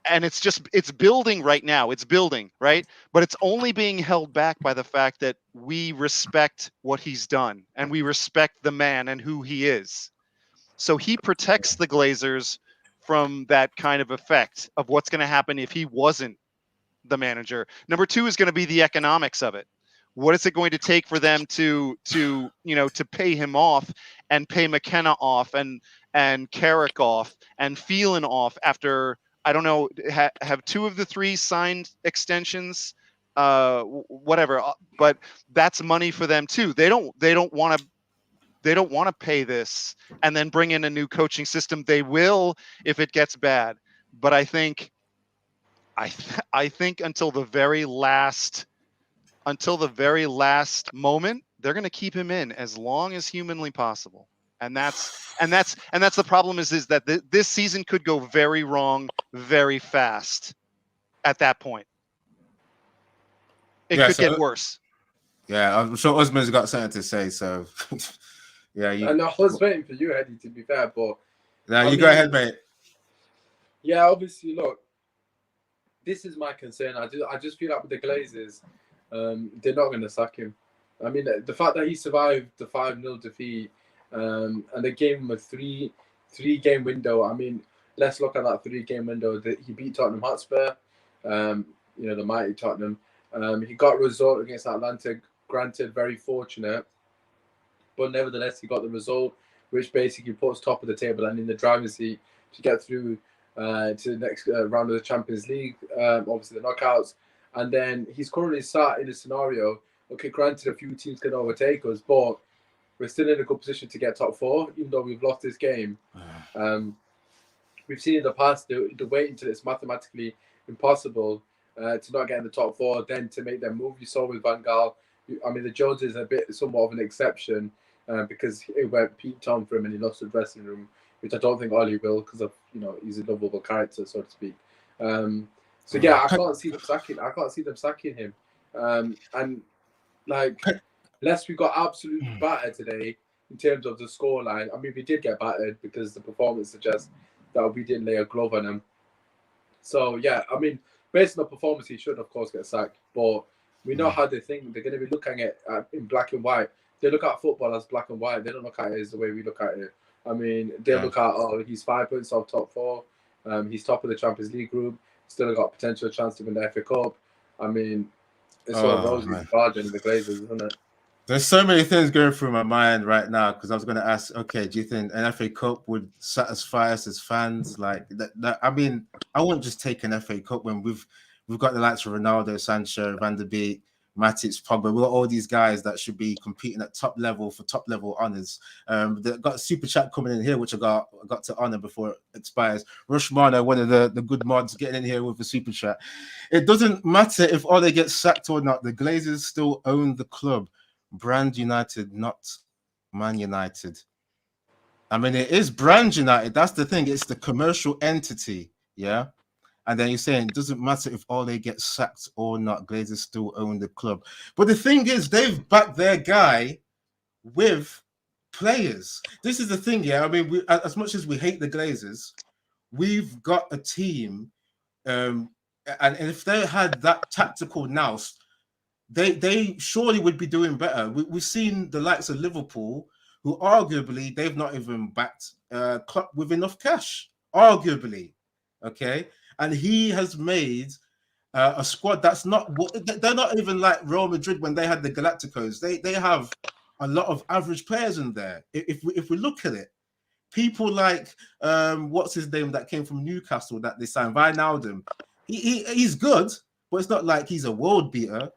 And it's building right now. It's building, right? But it's only being held back by the fact that we respect what he's done and we respect the man and who he is. So he protects the Glazers from that kind of effect of what's going to happen if he wasn't the manager. Number two is going to be the economics of it. What is it going to take for them to pay him off and pay McKenna off and Carrick off and Phelan off after, I don't know, have two of the three signed extensions, whatever. But that's money for them too. They don't want to pay this and then bring in a new coaching system. They will if it gets bad. But I think until the very last moment, they're going to keep him in as long as humanly possible. And that's the problem is that this season could go very wrong very fast at that point. It could get worse. Yeah, I'm sure Osman's got something to say. So, yeah, and I was waiting for you, Eddie, to be fair, but no, go ahead, mate. Yeah, obviously, look, this is my concern. I just feel like with the Glazers, they're not going to sack him. I mean, the fact that he survived the 5-0 defeat and they gave him a three-game window. I mean, let's look at that 3-game window. He beat Tottenham Hotspur, the mighty Tottenham. He got a result against Atlanta, granted, very fortunate. But nevertheless, he got the result, which basically puts top of the table and in the driving seat to get through to the next round of the Champions League, obviously the knockouts. And then he's currently sat in a scenario, okay, granted a few teams can overtake us, but we're still in a good position to get top 4, even though we've lost this game. we've seen in the past, the wait until it's mathematically impossible to not get in the top four, then to make their move. You saw with Van Gaal. I mean, the Jones is a bit somewhat of an exception because it went peaked on for him and he lost the dressing room, which I don't think Ollie will because of he's a lovable character, so to speak. So yeah, I can't see them sacking him. And like, unless we got absolutely battered today in terms of the scoreline. I mean, we did get battered because the performance suggests that we didn't lay a glove on him. So yeah, I mean, based on the performance, he should of course get sacked. But we know how they think. They're going to be looking at in black and white. They look at football as black and white. They don't look at it as the way we look at it. I mean, they look at he's 5 points off top four. He's top of the Champions League group. Still got potential chance to win the FA Cup. I mean, it's all rosy regarding the Glazers, isn't it? There's so many things going through my mind right now because I was going to ask, okay, do you think an FA Cup would satisfy us as fans? Like that I mean, I wouldn't just take an FA Cup when we've got the likes of Ronaldo, Sancho, Van der Beek, Matic, Pogba. We've got all these guys that should be competing at top level for top level honors. They've got a super chat coming in here, which I got to honor before it expires. Rushmana, one of the good mods, getting in here with the super chat. It doesn't matter if Ole gets sacked or not. The Glazers still own the club. Brand United, not Man United. I mean, it is Brand United. That's the thing. It's the commercial entity, yeah. And then you're saying it doesn't matter if Ole gets sacked or not. Glazers still own the club. But the thing is, they've backed their guy with players. This is the thing, yeah. I mean, as much as we hate the Glazers, we've got a team, and if they had that tactical nous, they surely would be doing better. We've seen the likes of Liverpool, who arguably they've not even backed Klopp with enough cash, arguably, okay? And he has made a squad that's not. They're not even like Real Madrid when they had the Galacticos. They have a lot of average players in there. If we look at it, people like what's his name that came from Newcastle that they signed, Wijnaldum. He's good, but it's not like he's a world beater.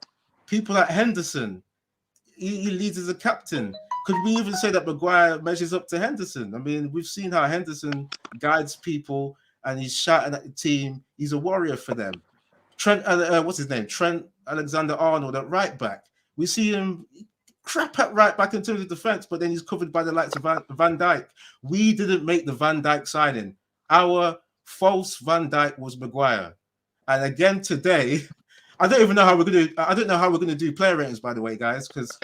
People like Henderson, he leads as a captain. Could we even say that Maguire measures up to Henderson? I mean, we've seen how Henderson guides people and he's shouting at the team. He's a warrior for them. Trent, what's his name? Trent Alexander-Arnold at right back. We see him crap at right back in terms of defense, but then he's covered by the likes of Van Dijk. We didn't make the Van Dijk signing. Our false Van Dijk was Maguire. And again today, I don't know how we're gonna do player ratings, by the way, guys, because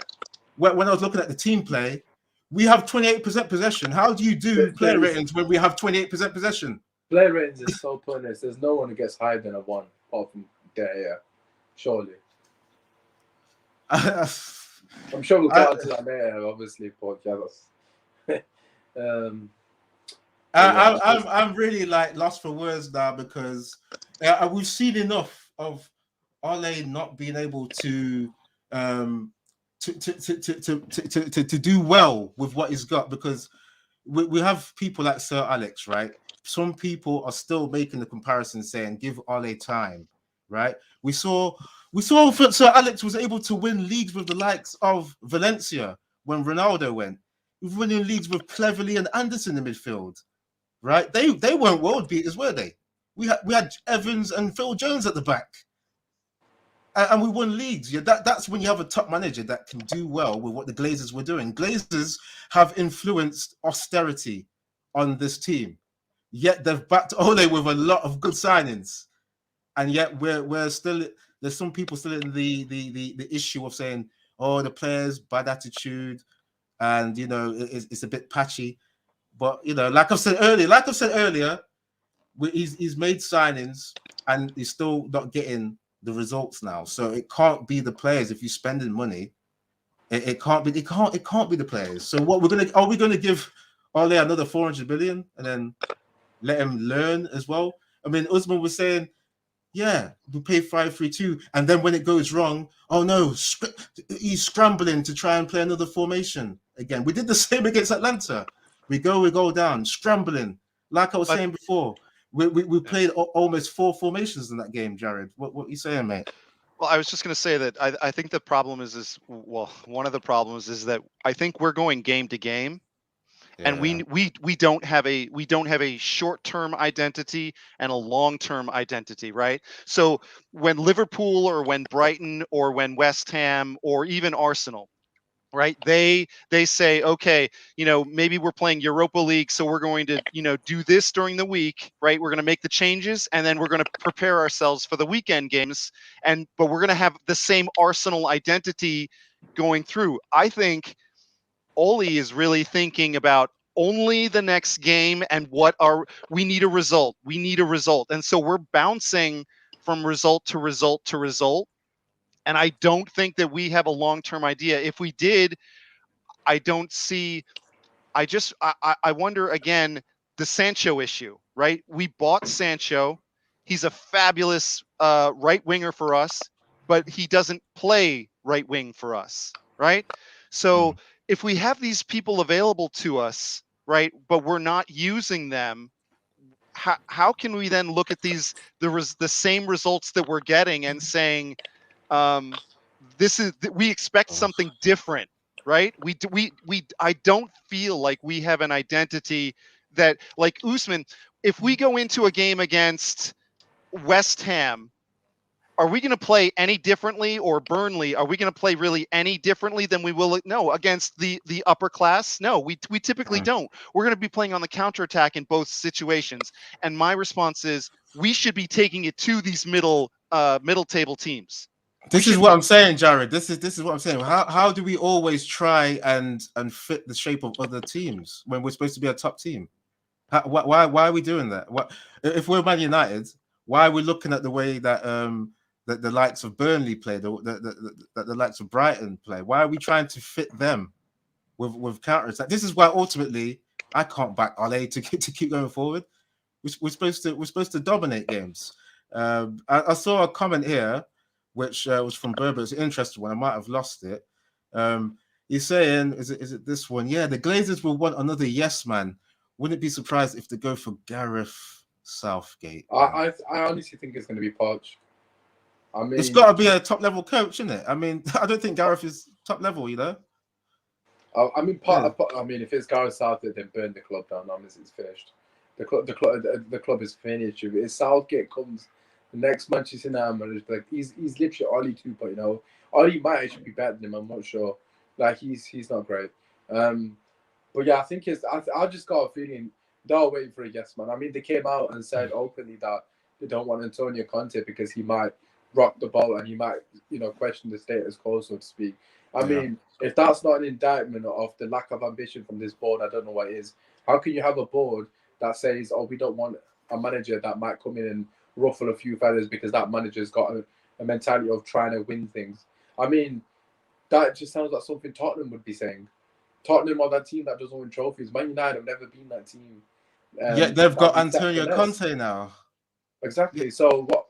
when I was looking at the team play, we have 28% possession. How do you do player ratings when we have 28% possession? Player ratings is so pointless. There's no one who gets higher than a 1, apart from De Gea, surely. I'm sure we'll get onto that later, obviously, but yeah, I'm really like lost for words now because we've seen enough of Ole not being able to do well with what he's got, because we have people like Sir Alex, right? Some people are still making the comparison saying give Ole time, right? We saw Sir Alex was able to win leagues with the likes of Valencia when Ronaldo went. He was winning leagues with Cleverley and Anderson in midfield, right? They weren't world beaters, were they? We had Evans and Phil Jones at the back. And we won leagues. Yeah, that's when you have a top manager that can do well with what the Glazers were doing. Glazers have influenced austerity on this team, yet they've backed Ole with a lot of good signings, and yet we're still, there's some people still in the issue of saying, oh, the players bad attitude, and it's a bit patchy. But like I've said earlier, he's made signings and he's still not getting the results now. So it can't be the players. If you're spending money, it can't be the players. So what are we gonna give Ole another 400 million and then let him learn as well? I mean, Usman was saying, yeah, we pay 5-3-2, and then when it goes wrong, oh no, he's scrambling to try and play another formation again. We did the same against Atlanta. We go down, scrambling. Like I was saying before, we played almost 4 formations in that game. Jared, what are you saying, mate? Well, I was just going to say that I think the problem is one of the problems is that I think we're going game to game, And we don't have a short-term identity and a long-term identity, right? So when Liverpool or when Brighton or when West Ham or even Arsenal, right, they say, okay, maybe we're playing Europa League, so we're going to do this during the week, right? We're going to make the changes, and then we're going to prepare ourselves for the weekend games, but we're going to have the same Arsenal identity going through. I think Oli is really thinking about only the next game and we need a result. We need a result. And so we're bouncing from result to result to result. And I don't think that we have a long-term idea. If we did, I don't see, I wonder again, the Sancho issue, right? We bought Sancho. He's a fabulous right winger for us, but he doesn't play right wing for us, right? So if we have these people available to us, right, but we're not using them, how can we then look at the same results that we're getting and saying, we expect something different, right? I don't feel like we have an identity that, like Usman, if we go into a game against West Ham, are we going to play any differently, or Burnley? Are we going to play really any differently than we will? No, against the upper class? No, we typically don't. We're going to be playing on the counterattack in both situations. And my response is we should be taking it to these middle table teams. This is what I'm saying, Jared. This is what I'm saying. How do we always try and fit the shape of other teams when we're supposed to be a top team? Why are we doing that? What if we're Man United? Why are we looking at the way that that the likes of Burnley play, that the likes of Brighton play? Why are we trying to fit them with counters? This is why ultimately I can't back Ole to keep going forward. We're supposed to dominate games. I saw a comment here which was from Berber. It's an interesting one. I might have lost it. He's saying, is it this one? Yeah, the Glazers will want another yes man. Wouldn't be surprised if they go for Gareth Southgate. I honestly think it's going to be Poch. I mean, it's got to be a top level coach, isn't it? I mean, I don't think Gareth is top level, I mean, I mean, if it's Gareth Southgate, then burn the club down. Honestly, it's finished. The club is finished. If Southgate comes, the next Manchester United manager, like he's literally Oli 2.0. Oli might actually be better than him. I'm not sure. Like he's not great. But yeah, I think I just got a feeling they're waiting for a yes man. I mean, they came out and said openly that they don't want Antonio Conte because he might rock the ball and he might, question the status quo, so to speak. I mean, if that's not an indictment of the lack of ambition from this board, I don't know what is. How can you have a board that says, "Oh, we don't want a manager that might come in and ruffle a few feathers because that manager's got a mentality of trying to win things"? I mean, that just sounds like something Tottenham would be saying. Tottenham are that team that doesn't win trophies. Man United have never been that team. Yeah, they've got Antonio Conte now. Exactly. Yeah. So what?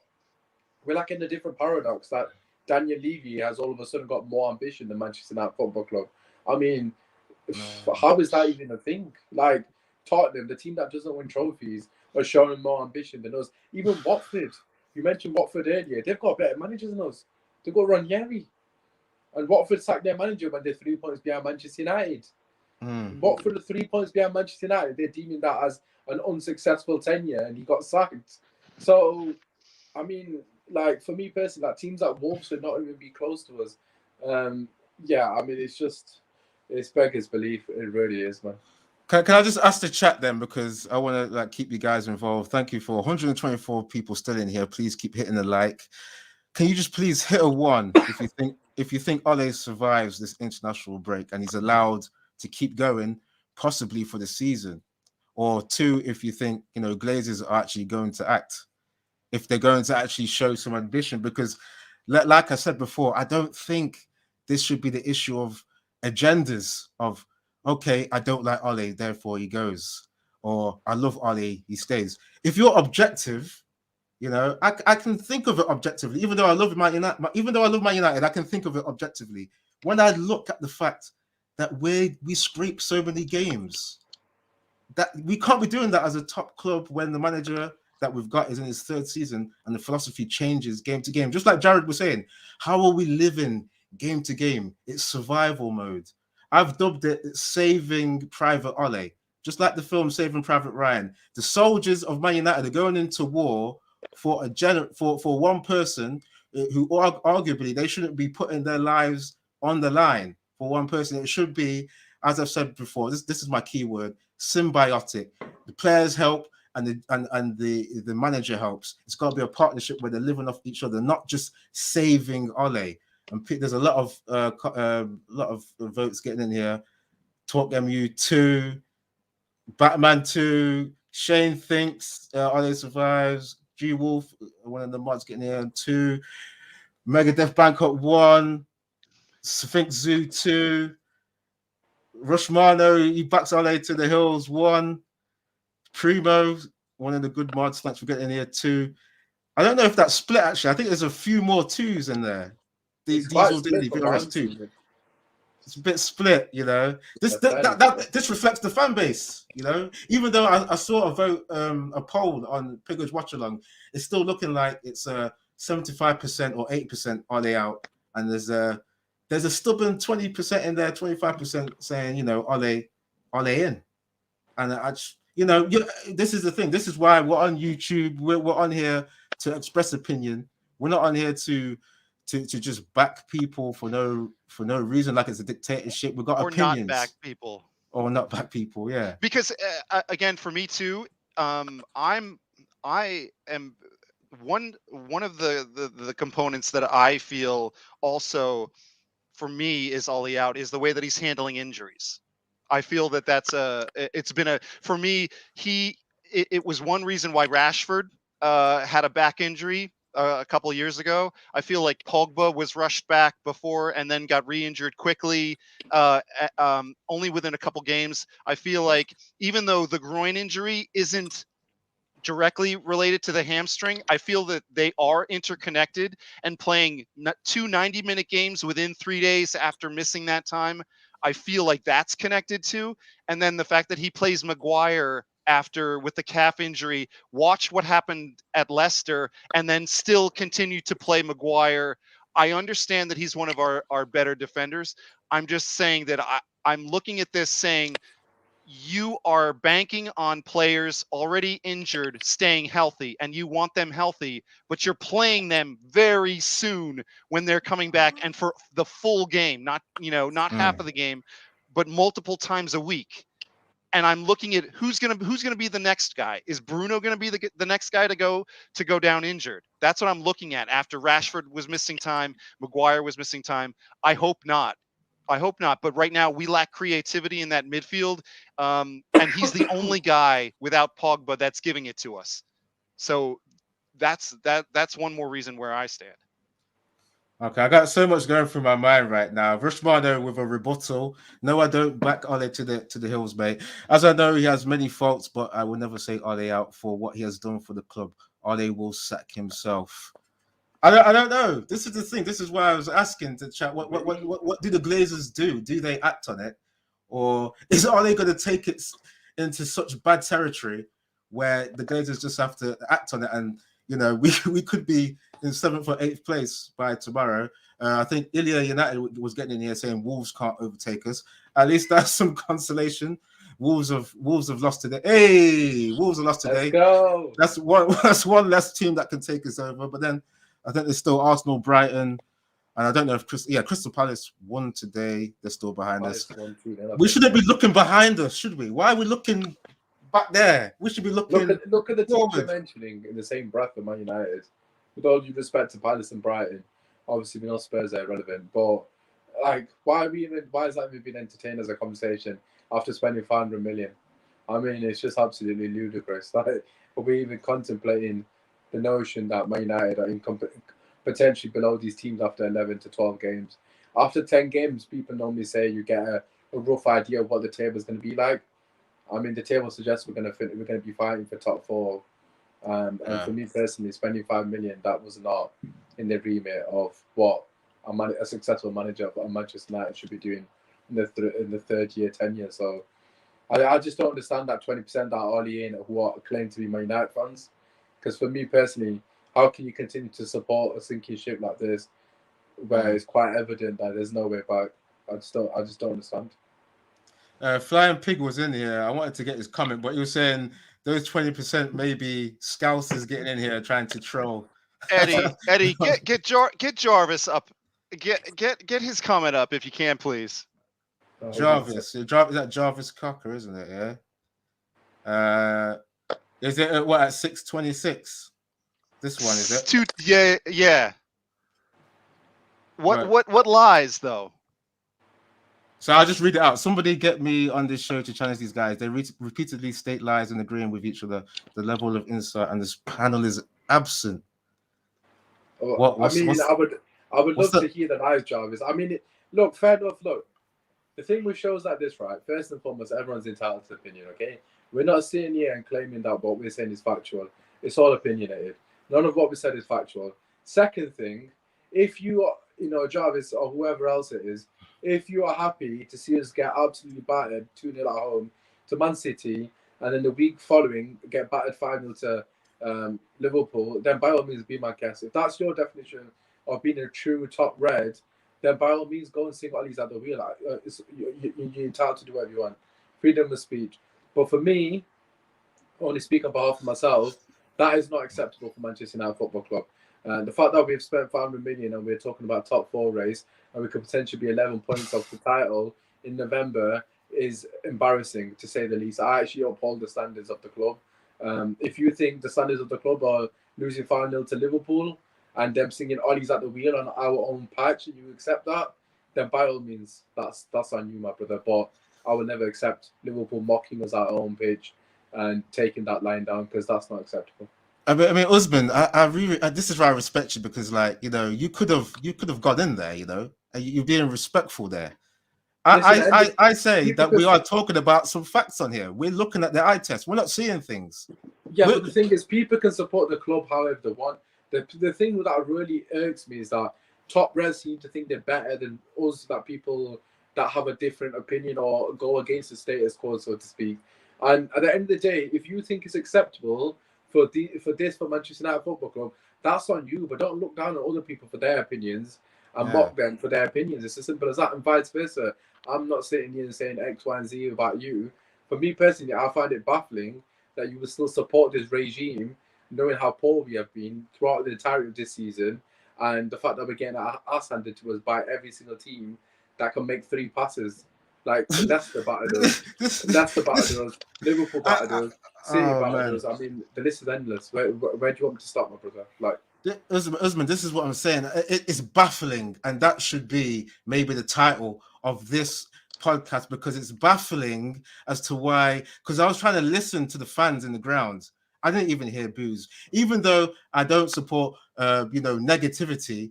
We're like in a different paradox that Daniel Levy has all of a sudden got more ambition than Manchester United Football Club. I mean, how is that even a thing? Like Tottenham, the team that doesn't win trophies, are showing more ambition than us. Even Watford, you mentioned Watford earlier, they've got better managers than us. They've got Ranieri. And Watford sacked their manager when they're 3 points behind Manchester United. Watford are 3 points behind Manchester United. They're deeming that as an unsuccessful tenure, and he got sacked. So, I mean, like for me personally, like teams like Wolves should not even be close to us. Yeah, I mean, it's beggars belief. It really is, man. Can I just ask the chat then, because I want to keep you guys involved. Thank you for 124 people still in here. Please keep hitting the like. Can you just please hit a 1 if you think Ole survives this international break and he's allowed to keep going, possibly for the season, or 2 if you think Glazers are actually going to act, if they're going to actually show some ambition, because like I said before, I don't think this should be the issue of agendas of, okay, I don't like Ole, therefore he goes, or I love Ole, he stays. If you're objective, I can think of it objectively. Even though I love Man United, I can think of it objectively. When I look at the fact that we scrape so many games, that we can't be doing that as a top club when the manager that we've got is in his 3rd season and the philosophy changes game to game. Just like Jared was saying, how are we living game to game? It's survival mode. I've dubbed it Saving Private Ole, just like the film Saving Private Ryan. The soldiers of Man United are going into war for for one person who arguably they shouldn't be putting their lives on the line for one person. It should be, as I've said before, this is my keyword, symbiotic. The players help and the manager helps. It's got to be a partnership where they're living off each other, not just saving Ole. And there's a lot of votes getting in here. Talk MU 2, Batman 2, Shane thinks Ole survives. G Wolf, one of the mods getting here 2, Megadeth Bangkok 1, Sphinx Zoo 2, Rushmano, he backs Ole to the hills 1, Primo, one of the good mods, thanks for getting in here 2. I don't know if that's split actually. I think there's a few more 2s in there. Diesel Daily, VRS 2. It's a bit split, you know. This reflects the fan base, you know. Even though I saw a vote, a poll on Piggo's Watch Along, it's still looking like it's 75% or 8% Ole out, and there's a stubborn 20% in there, 25% saying, you know, Ole in, and I just, you know, this is the thing. This is why we're on YouTube. We're on here to express opinion. We're not on here to just back people for no reason, like it's a dictatorship. We've got opinions. Not back people. Or not back people, yeah. Because again, for me too, I am one of the components that I feel also for me is Ollie out is the way that he's handling injuries. I feel that it's been for me, it was one reason why Rashford had a back injury a couple of years ago. I feel like Pogba was rushed back before and then got re-injured quickly, only within a couple games. I feel like even though the groin injury isn't directly related to the hamstring, I feel that they are interconnected, and playing 2 90-minute games within 3 days after missing that time, I feel like that's connected to. And then the fact that he plays Maguire after with the calf injury, watch what happened at Leicester, and then still continue to play Maguire. I understand that he's one of our better defenders. I'm just saying that I'm looking at this saying, you are banking on players already injured staying healthy, and you want them healthy, but you're playing them very soon when they're coming back, and for the full game, not half of the game, but multiple times a week. And I'm looking at who's gonna be the next guy. Is Bruno gonna be the next guy to go down injured? That's what I'm looking at. After Rashford was missing time, Maguire was missing time. I hope not. But right now we lack creativity in that midfield, and he's the only guy without Pogba that's giving it to us. So that's one more reason where I stand. Okay, I got so much going through my mind right now. Rushmano with a rebuttal. No, I don't back Ole to the hills, mate. As I know, he has many faults, but I will never say Ole out for what he has done for the club. Ole will sack himself. I don't know. This is the thing. This is why I was asking to chat. What do the Glazers do? Do they act on it, or are they going to take it into such bad territory where the Glazers just have to act on it? And you know, we could be in 7th or 8th place by tomorrow. I think Ilya United was getting in here saying Wolves can't overtake us. At least that's some consolation. Wolves have lost today. Hey, Wolves have lost today. Let's go. That's one less team that can take us over. But then I think there's still Arsenal, Brighton, and I don't know if Crystal Palace won today. They're still behind us. We shouldn't be looking behind us, should we? Why are we looking back there? We should be looking. Look at the teams you're mentioning in the same breath of Man United. With all due respect to Palace and Brighton, obviously we know Spurs are irrelevant, but like, why is that even being entertained as a conversation after spending 500 million? I mean, it's just absolutely ludicrous. Like, are we even contemplating the notion that Man United are potentially below these teams after 11 to 12 games? After 10 games, people normally say you get a rough idea of what the table is going to be like. I mean, the table suggests we're going to be fighting for top 4. And for me personally, spending 5 million, that was not in the remit of what a successful manager of Manchester United should be doing in the third year, tenure. So I just don't understand that 20% that are Ole in who are claim to be Man United fans. Because for me personally, how can you continue to support a sinking ship like this, where it's quite evident that there's no way back? I just don't understand. Flying Pig was in here. I wanted to get his comment, but he was saying those 20% maybe Scousers getting in here trying to troll. Eddie, get Jarvis up. Get his comment up if you can, please. Jarvis. Is that Jarvis Cocker, isn't it? Yeah. Is it what at 6:26? This one is it? Yeah. Right. What lies though? So I'll just read it out. Somebody get me on this show to challenge these guys. They repeatedly state lies and agreeing with each other. The level of insight and this panel is absent. I would love to hear the lies, Jarvis. I mean, look, fair enough. Look, the thing with shows like this, right? First and foremost, everyone's entitled to opinion. Okay, we're not sitting here and claiming that what we're saying is factual. It's all opinionated. None of what we said is factual. Second thing, if you are, Jarvis or whoever else it is, if you are happy to see us get absolutely battered 2-0 at home to Man City, and then the week following get battered 5-0 to Liverpool, then by all means be my guest. If that's your definition of being a true top red, then by all means go and sing Ollie's at the wheel. You're entitled to do whatever you want. Freedom of speech. But for me, only speak on behalf of myself, that is not acceptable for Manchester United Football Club. The fact that we've spent 500 million and we're talking about top 4 race and we could potentially be 11 points off the title in November is embarrassing, to say the least. I actually uphold the standards of the club. If you think the standards of the club are losing 5-0 to Liverpool and them singing Ollie's at the wheel on our own patch and you accept that, then by all means, that's on you, my brother. But I will never accept Liverpool mocking us at our own pitch and taking that line down, because that's not acceptable. I mean, Usman, I really, this is why I respect you, because, like, you could have got in there, and you're being respectful there. I say that we are talking about some facts on here. We're looking at the eye test. We're not seeing things. Yeah, but the thing is, people can support the club however they want. The thing that really irks me is that top reds seem to think they're better than us, that people that have a different opinion or go against the status quo, so to speak. And at the end of the day, if you think it's acceptable for Manchester United Football Club, that's on you. But don't look down on other people for their opinions and mock them for their opinions. It's as simple as that, and vice versa. I'm not sitting here and saying X, Y, and Z about you. For me personally, I find it baffling that you will still support this regime, knowing how poor we have been throughout the entirety of this season, and the fact that we're getting our ass handed to us by every single team that can make 3 passes. Like Leicester battered us, Liverpool battered us, City battered us. I mean, the list is endless. Where do you want me to start, my brother? Like, Usman, this is what I'm saying. It's baffling, and that should be maybe the title of this podcast, because it's baffling as to why. Because I was trying to listen to the fans in the ground. I didn't even hear boos, even though I don't support, negativity.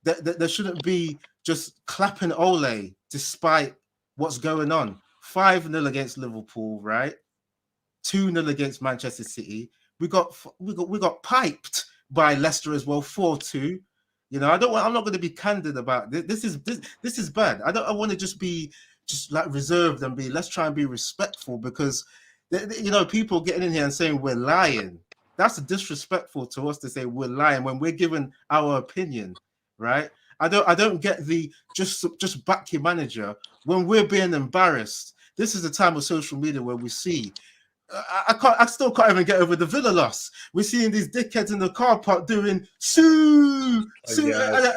There shouldn't be just clapping Ole despite what's going on. 5-0 against Liverpool, right? 2-0 against Manchester City. We got piped by Leicester as well, 4-2. I'm not going to be candid about this. This is bad. I want to just be like reserved and let's try and be respectful, because people getting in here and saying we're lying. That's disrespectful to us to say we're lying when we're giving our opinion, right? I don't get the just back your manager when we're being embarrassed. This is the time of social media where we see. I still can't even get over the Villa loss. We're seeing these dickheads in the car park doing sue, and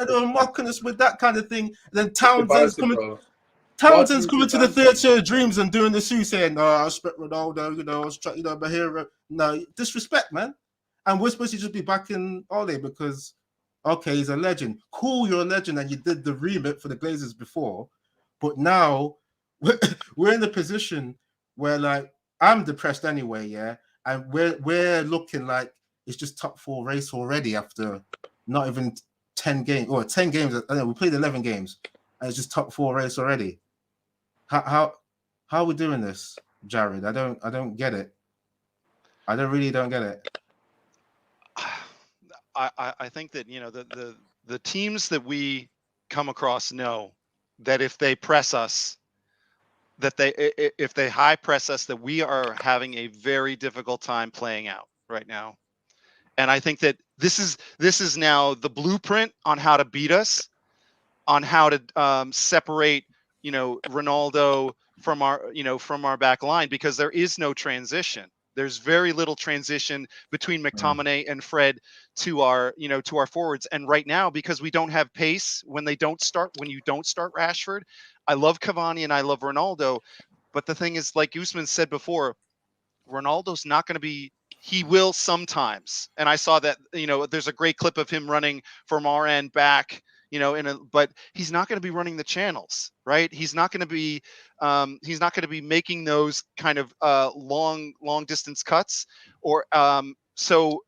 they're mocking us with that kind of thing. And then Townsend's coming to the theatre of dreams and doing the sue, saying, "No, I respect Ronaldo. I was trying, my hero." No, disrespect, man. And we're supposed to just be backing Ole because, okay, he's a legend. Cool, you're a legend, and you did the remit for the Glazers before, but now we're in the position where, like, I'm depressed anyway, yeah, and we're looking like it's just top 4 race already after not even 10 games or 10 games. I know we played 11 games, and it's just top 4 race already. How are we doing this, Jared? I don't get it. I really don't get it. I think that the teams that we come across know that if they press us, if they high press us, that we are having a very difficult time playing out right now. And I think that this is now the blueprint on how to beat us, on how to separate Ronaldo from our back line, because there is no transition. There's very little transition between McTominay and Fred to our forwards. And right now, because we don't have pace when you don't start Rashford, I love Cavani and I love Ronaldo. But the thing is, like Usman said before, Ronaldo's not going to be, he will sometimes. And I saw that, there's a great clip of him running from our end back, but he's not going to be running the channels, right? He's not going to be making those kind of long distance cuts so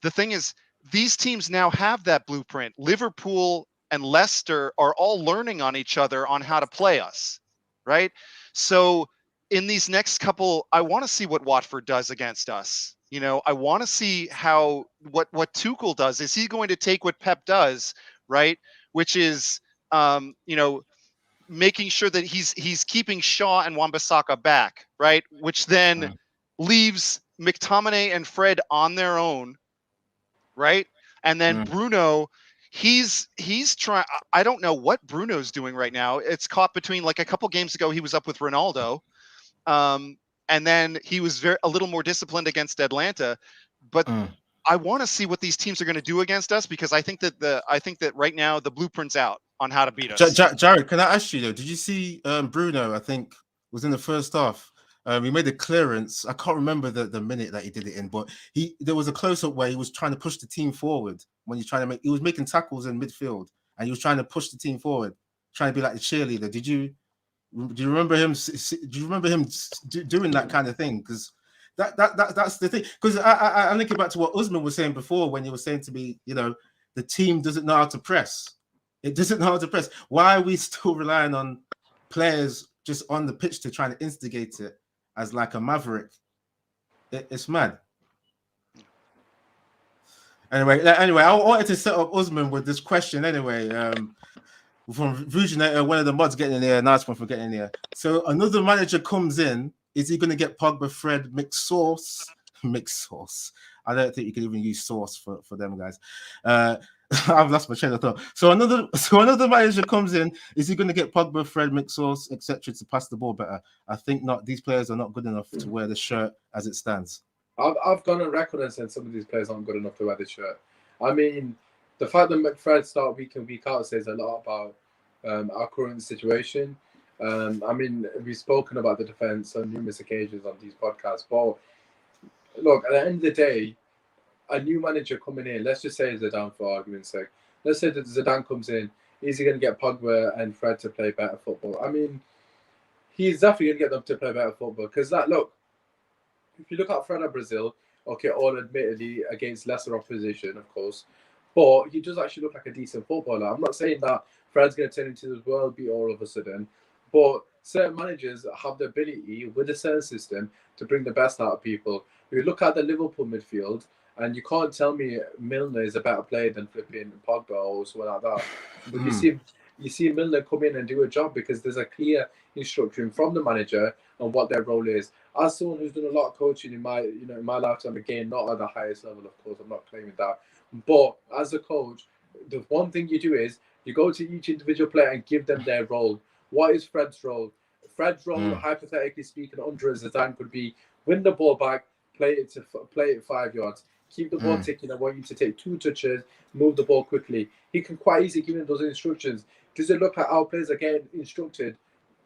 the thing is, these teams now have that blueprint. Liverpool and Leicester are all learning on each other on how to play us, right? So in these next couple, I want to see what Watford does against us. I want to see what Tuchel does. Is he going to take what Pep does, right? Which is, making sure that he's keeping Shaw and Wan-Bissaka back, right? Which then leaves McTominay and Fred on their own, right? And then Bruno, he's trying. I don't know what Bruno's doing right now. It's caught between, like, a couple games ago he was up with Ronaldo, and then he was a little more disciplined against Atlanta. But I want to see what these teams are going to do against us, because I think that right now the blueprint's out on how to beat us. Jared, can I ask you though? Did you see Bruno? I think was in the first half. He made a clearance. I can't remember the minute that he did it in, but there was a close-up where he was trying to push the team forward when he was making tackles in midfield, and he was trying to push the team forward, trying to be like the cheerleader. Do you remember him? Do you remember him doing that kind of thing? Because that's the thing. Because I'm thinking back to what Usman was saying before, when he was saying to me, the team doesn't know how to press. It doesn't know how to press. Why are we still relying on players just on the pitch to try to instigate it as like a maverick? It's mad. Anyway, I wanted to set up Usman with this question anyway. From Vujinator, one of the mods getting in there. Nice one for getting in there. So another manager comes in. Is he going to get Pogba, Fred, mixed sauce? Mixed sauce. I don't think you can even use sauce for them guys. I've lost my train of thought. So another manager comes in. Is he going to get Pogba, Fred, mixed sauce, etc. to pass the ball better? I think not. These players are not good enough to wear the shirt as it stands. I've gone on record and said some of these players aren't good enough to wear the shirt. I mean, the fact that McFred start week in, week out says a lot about our current situation. I mean, we've spoken about the defense on numerous occasions on these podcasts. But look, at the end of the day, a new manager coming in, let's just say Zidane for argument's sake. Let's say that Zidane comes in. Is he going to get Pogba and Fred to play better football? I mean, he's definitely going to get them to play better football. Because look, if you look at Fred at Brazil, okay, all admittedly against lesser opposition, of course, but he does actually look like a decent footballer. I'm not saying that Fred's going to turn into this world beat all of a sudden, but certain managers have the ability with a certain system to bring the best out of people. If you look at the Liverpool midfield, and you can't tell me Milner is a better player than flipping Pogba or something like that. But you see Milner come in and do a job because there's a clear instruction from the manager on what their role is. As someone who's done a lot of coaching in my lifetime, again, not at the highest level, of course, I'm not claiming that. But as a coach, the one thing you do is you go to each individual player and give them their role. What is Fred's role? Fred's role, hypothetically speaking, under Zidane could be win the ball back, play it 5 yards. Keep the ball ticking. I want you to take 2 touches, move the ball quickly. He can quite easily give him those instructions. Does it look like our players are getting instructed?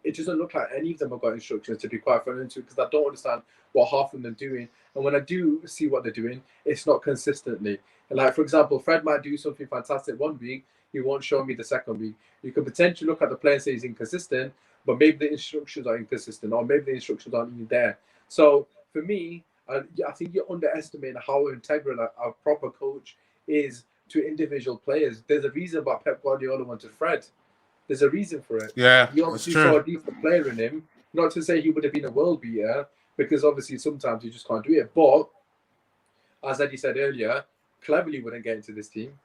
It doesn't look like any of them have got instructions, to be quite frank, because I don't understand what half of them are doing. And when I do see what they're doing, it's not consistently. And like, for example, Fred might do something fantastic one week. He won't show me the second week. You could potentially look at the player and say he's inconsistent, but maybe the instructions are inconsistent, or maybe the instructions aren't even there. So for me, I think you're underestimating how integral a proper coach is to individual players. There's a reason why Pep Guardiola wanted Fred. There's a reason for it. Yeah, he obviously saw a decent player in him. Not to say he would have been a world beater, because obviously sometimes you just can't do it. But as Eddie said earlier, Cleverley wouldn't get into this team.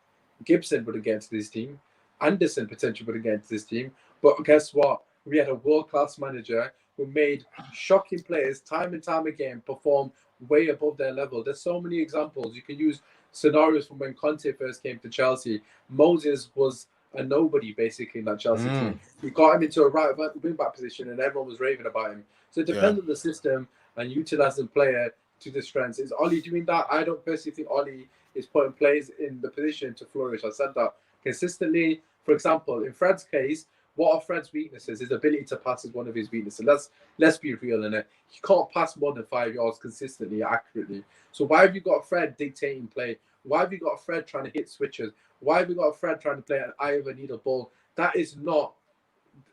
Gibson wouldn't get into this team. Anderson potentially wouldn't get into this team. But guess what? We had a world-class manager who made shocking players time and time again perform way above their level. There's so many examples. You can use scenarios from when Conte first came to Chelsea. Moses was a nobody basically in that Chelsea Mm. team. You got him into a right wing back position, and everyone was raving about him. So it depends Yeah. on the system and utilising the player to the strengths. Is Ollie doing that? I don't personally think Ollie is putting players in the position to flourish. I said that consistently. For example, in Fred's case, what are Fred's weaknesses? His ability to pass is one of his weaknesses. Let's be real in it. He can't pass more than 5 yards consistently, accurately. So why have you got Fred dictating play? Why have you got Fred trying to hit switches? Why have you got Fred trying to play an eye of a needle ball? That is not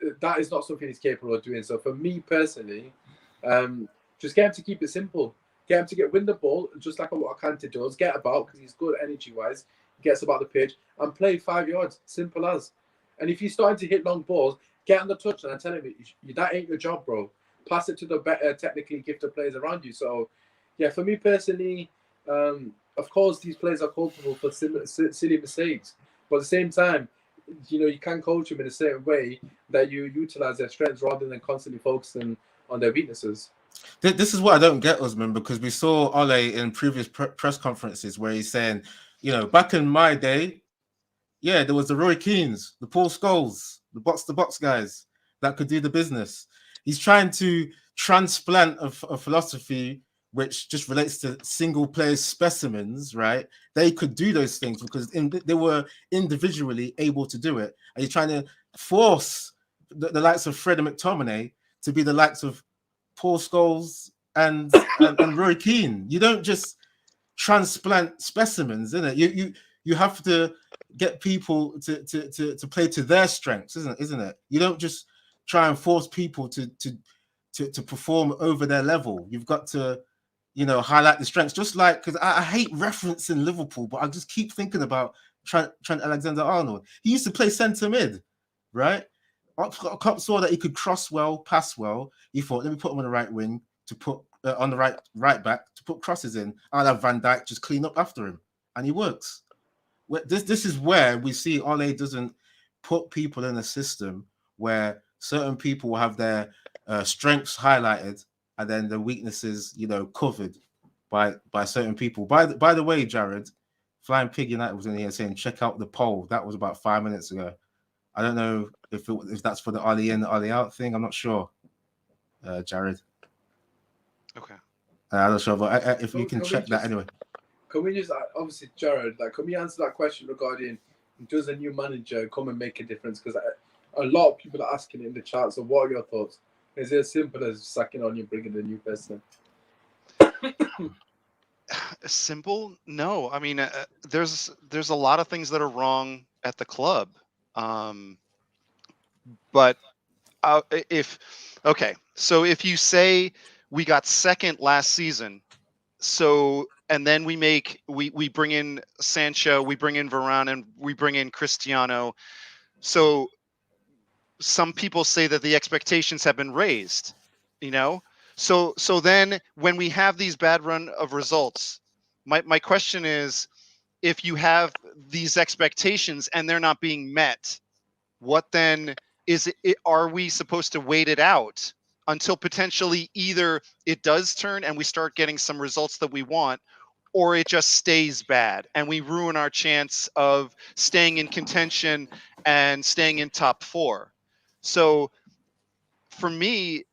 something he's capable of doing. So for me personally, just get him to keep it simple. Get him to win the ball, just like what Kante does. Get about because he's good energy wise. Gets about the pitch and play 5 yards. Simple as. And if you're starting to hit long balls, get on the touch and tell him that ain't your job, bro. Pass it to the better technically gifted players around you. So, yeah, for me personally, of course these players are culpable for silly mistakes, but at the same time, you can coach them in a certain way that you utilize their strengths rather than constantly focusing on their weaknesses. This is what I don't get, Osman, because we saw Ole in previous press conferences where he's saying, back in my day, yeah, there was the Roy Keanes, the Paul Scholes, the box guys that could do the business. He's trying to transplant a philosophy which just relates to single player specimens, right? They could do those things because they were individually able to do it. And he's trying to force the likes of Fred and McTominay to be the likes of Paul Scholes and Roy Keane. You don't just transplant specimens, innit? You have to get people to play to their strengths, isn't it? You don't just try and force people to perform over their level. You've got to, highlight the strengths. Just like, because I hate referencing Liverpool, but I just keep thinking about Trent Alexander-Arnold. He used to play centre mid, right? I saw that he could cross well, pass well. He thought, let me put him on the right wing to put on the right back to put crosses in. I'll have Van Dijk just clean up after him, and he works. This is where we see Ole doesn't put people in a system where certain people will have their strengths highlighted and then the weaknesses, covered by certain people. By the way, Jared, Flying Pig United was in here saying, check out the poll. That was about 5 minutes ago. I don't know if that's for the Ole in, Ole out thing. I'm not sure, Jared. Okay. I'm not sure, but if you can check that anyway. Can we just, obviously, Jared, can we answer that question regarding does a new manager come and make a difference? Because a lot of people are asking in the chat. So, what are your thoughts? Is it as simple as sacking on you, bringing a new person? Simple? No. I mean, there's a lot of things that are wrong at the club. But so if you say we got second last season, and then we bring in Sancho, we bring in Varane, and we bring in Cristiano. So some people say that the expectations have been raised, So then when we have these bad run of results, my question is, if you have these expectations and they're not being met, what then is it? Are we supposed to wait it out until potentially either it does turn and we start getting some results that we want, or it just stays bad and we ruin our chance of staying in contention and staying in top 4? So for me,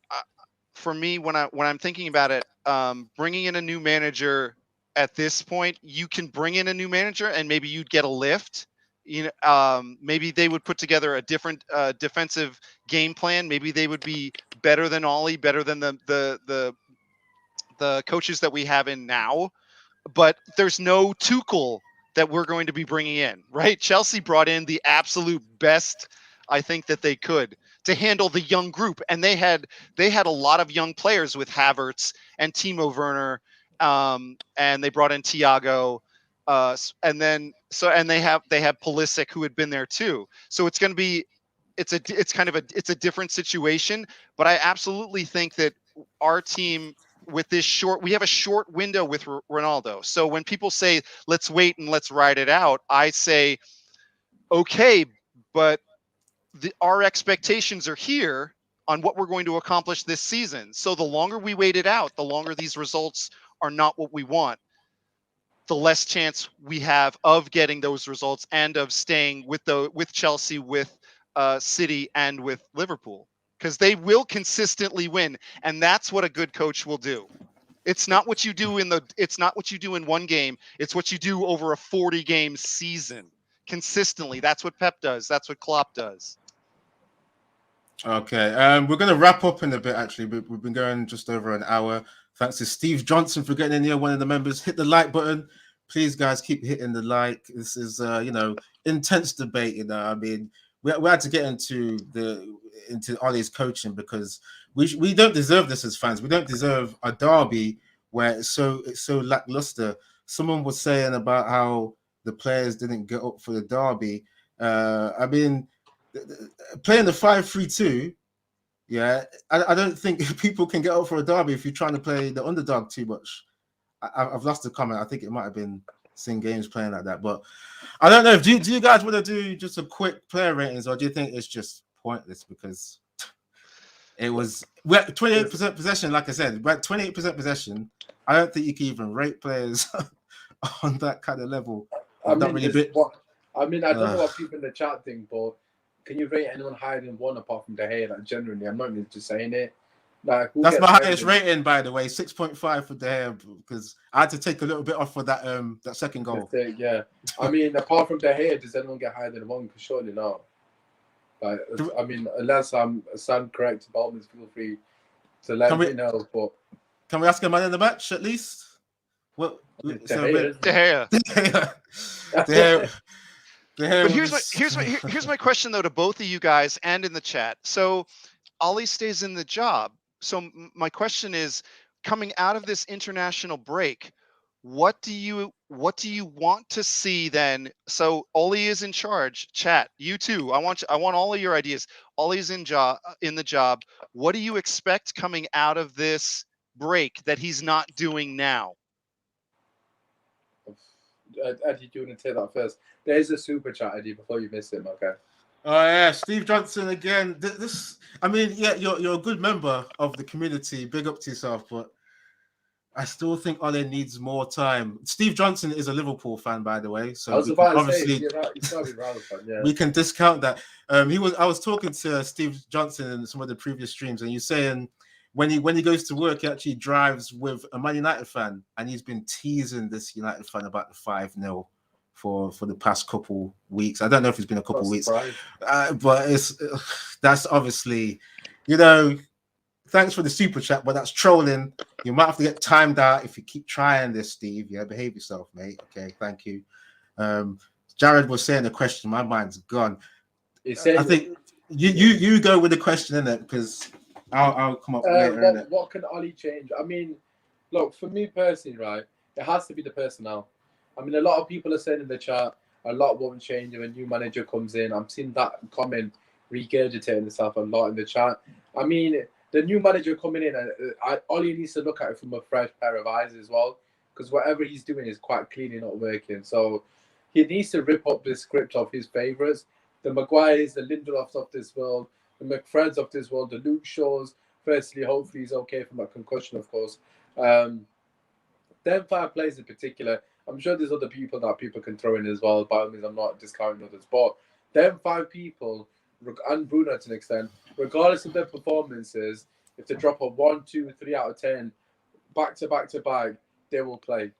when I'm thinking about it, bringing in a new manager at this point, you can bring in a new manager and maybe you'd get a lift. Maybe they would put together a different defensive game plan. Maybe they would be better than Ollie, better than the coaches that we have in now. But there's no Tuchel that we're going to be bringing in, right? Chelsea brought in the absolute best, I think, that they could to handle the young group, and they had a lot of young players with Havertz and Timo Werner, and they brought in Thiago, and they have Pulisic, who had been there too. So it's going to be it's a different situation, but I absolutely think that our team, with we have a short window with Ronaldo. So when people say, let's wait and let's ride it out, I say, okay, but our expectations are here on what we're going to accomplish this season. So the longer we wait it out, the longer these results are not what we want. the less chance we have of getting those results and of staying with Chelsea, with City, and with Liverpool, because they will consistently win, and that's what a good coach will do. It's not what you do in one game. It's what you do over a 40-game season consistently. That's what Pep does. That's what Klopp does. Okay, we're going to wrap up in a bit, actually. We've been going just over an hour. Thanks to Steve Johnson for getting in here, one of the members. Hit the like button. Please, guys, keep hitting the like. This is, intense debate. I mean, we had to get into Ollie's coaching because we don't deserve this as fans. We don't deserve a derby where it's so lackluster. Someone was saying about how the players didn't get up for the derby. I mean, playing the 5-3-2, yeah, I don't think people can get up for a derby if you're trying to play the underdog too much. I've lost the comment. I think it might have been Sing Games playing like that, but I don't know. Do you guys want to do just a quick player ratings, or do you think it's just pointless because we're at 28% possession? Like I said, we're at 28% possession. I don't think you can even rate players on that kind of level. I don't know what people in the chat think, but can you rate anyone higher than 1 apart from De Gea? Like, generally, I'm not even just saying it. Like, that's my highest rating, by the way, 6.5 for De Gea, because I had to take a little bit off for that second goal. Yeah, I mean, apart from De Gea, does anyone get higher than 1? Because surely not. Like, I mean, unless I'm sound correct about this, feel free to let me know. But can we ask a man in the match at least? What? De Gea. But here's my question though to both of you guys and in the chat. So Ollie stays in the job. So my question is, coming out of this international break, what do you want to see then? So Ollie is in charge. Chat, you too. I want all of your ideas. Ollie's in the job. What do you expect coming out of this break that he's not doing now? Eddie, do you want to take that first? There's a super chat, Eddie, before you miss him, okay? Oh yeah, Steve Johnson again. I mean, yeah, you're a good member of the community. Big up to yourself, but I still think Ole needs more time. Steve Johnson is a Liverpool fan, by the way, so obviously we can discount that. I was talking to Steve Johnson in some of the previous streams, and he's saying when he goes to work, he actually drives with a Man United fan, and he's been teasing this United fan about the 5-0 for the past couple weeks. I don't know if it's been a couple weeks, but that's obviously, thanks for the super chat, but that's trolling. You might have to get timed out if you keep trying this, Steve. Yeah, behave yourself, mate. Okay, thank you. Jared was saying a question. My mind's gone. I think you go with the question in it, because I'll come up later. What can Ollie change? I mean, look, for me personally, right, it has to be the personnel. I mean, a lot of people are saying in the chat, a lot won't change when a new manager comes in. I'm seeing that comment regurgitating itself a lot in the chat. I mean, the new manager coming in, Ollie needs to look at it from a fresh pair of eyes as well, because whatever he's doing is quite clearly not working. So he needs to rip up the script of his favourites, the Maguires, the Lindelofs of this world, the McFreds of this world, the Luke Shaws. Firstly, hopefully he's okay from a concussion, of course. Them 5 players in particular, I'm sure there's other people that people can throw in as well. By all means, I'm not discounting others, but them 5 people, and Bruno to an extent, regardless of their performances, if they drop a 1, 2, 3 out of 10, back to back to back, they will play.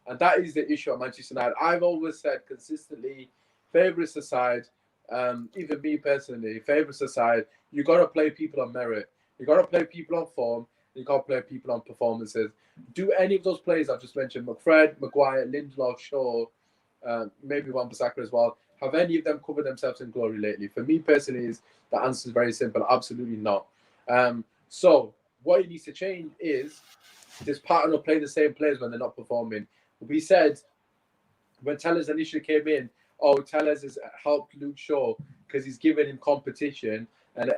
And that is the issue at Manchester United. I've always said consistently, favourites aside, even me personally, favourites aside, you got to play people on merit. You got to play people on form. You got to play people on performances. Do any of those players I've just mentioned, McFred, Maguire, Lindelof, Shaw, maybe Wan-Bissaka as well, have any of them covered themselves in glory lately? For me personally, the answer is very simple. Absolutely not. So what it needs to change is this pattern of playing the same players when they're not performing. We said when Tellez initially came in, Tellez has helped Luke Shaw because he's given him competition and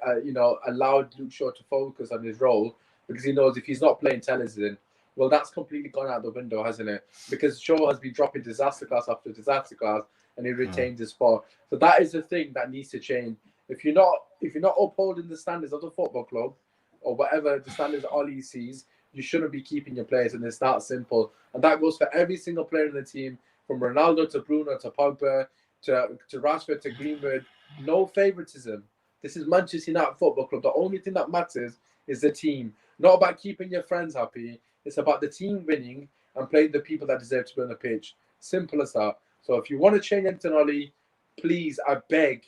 allowed Luke Shaw to focus on his role, because he knows if he's not playing Tellez in, well, that's completely gone out the window, hasn't it? Because Shaw has been dropping disaster class after disaster class, and he retained his spot. So that is the thing that needs to change. If you're not upholding the standards of the football club, or whatever the standards Ollie sees, you shouldn't be keeping your players, and it's that simple. And that goes for every single player in the team, from Ronaldo to Bruno to Pogba to Rashford to Greenwood. No favoritism. This is Manchester United Football Club. The only thing that matters is the team. Not about keeping your friends happy. It's about the team winning and playing the people that deserve to be on the pitch. Simple as that. So if you want to change anything, Ollie, please, I beg,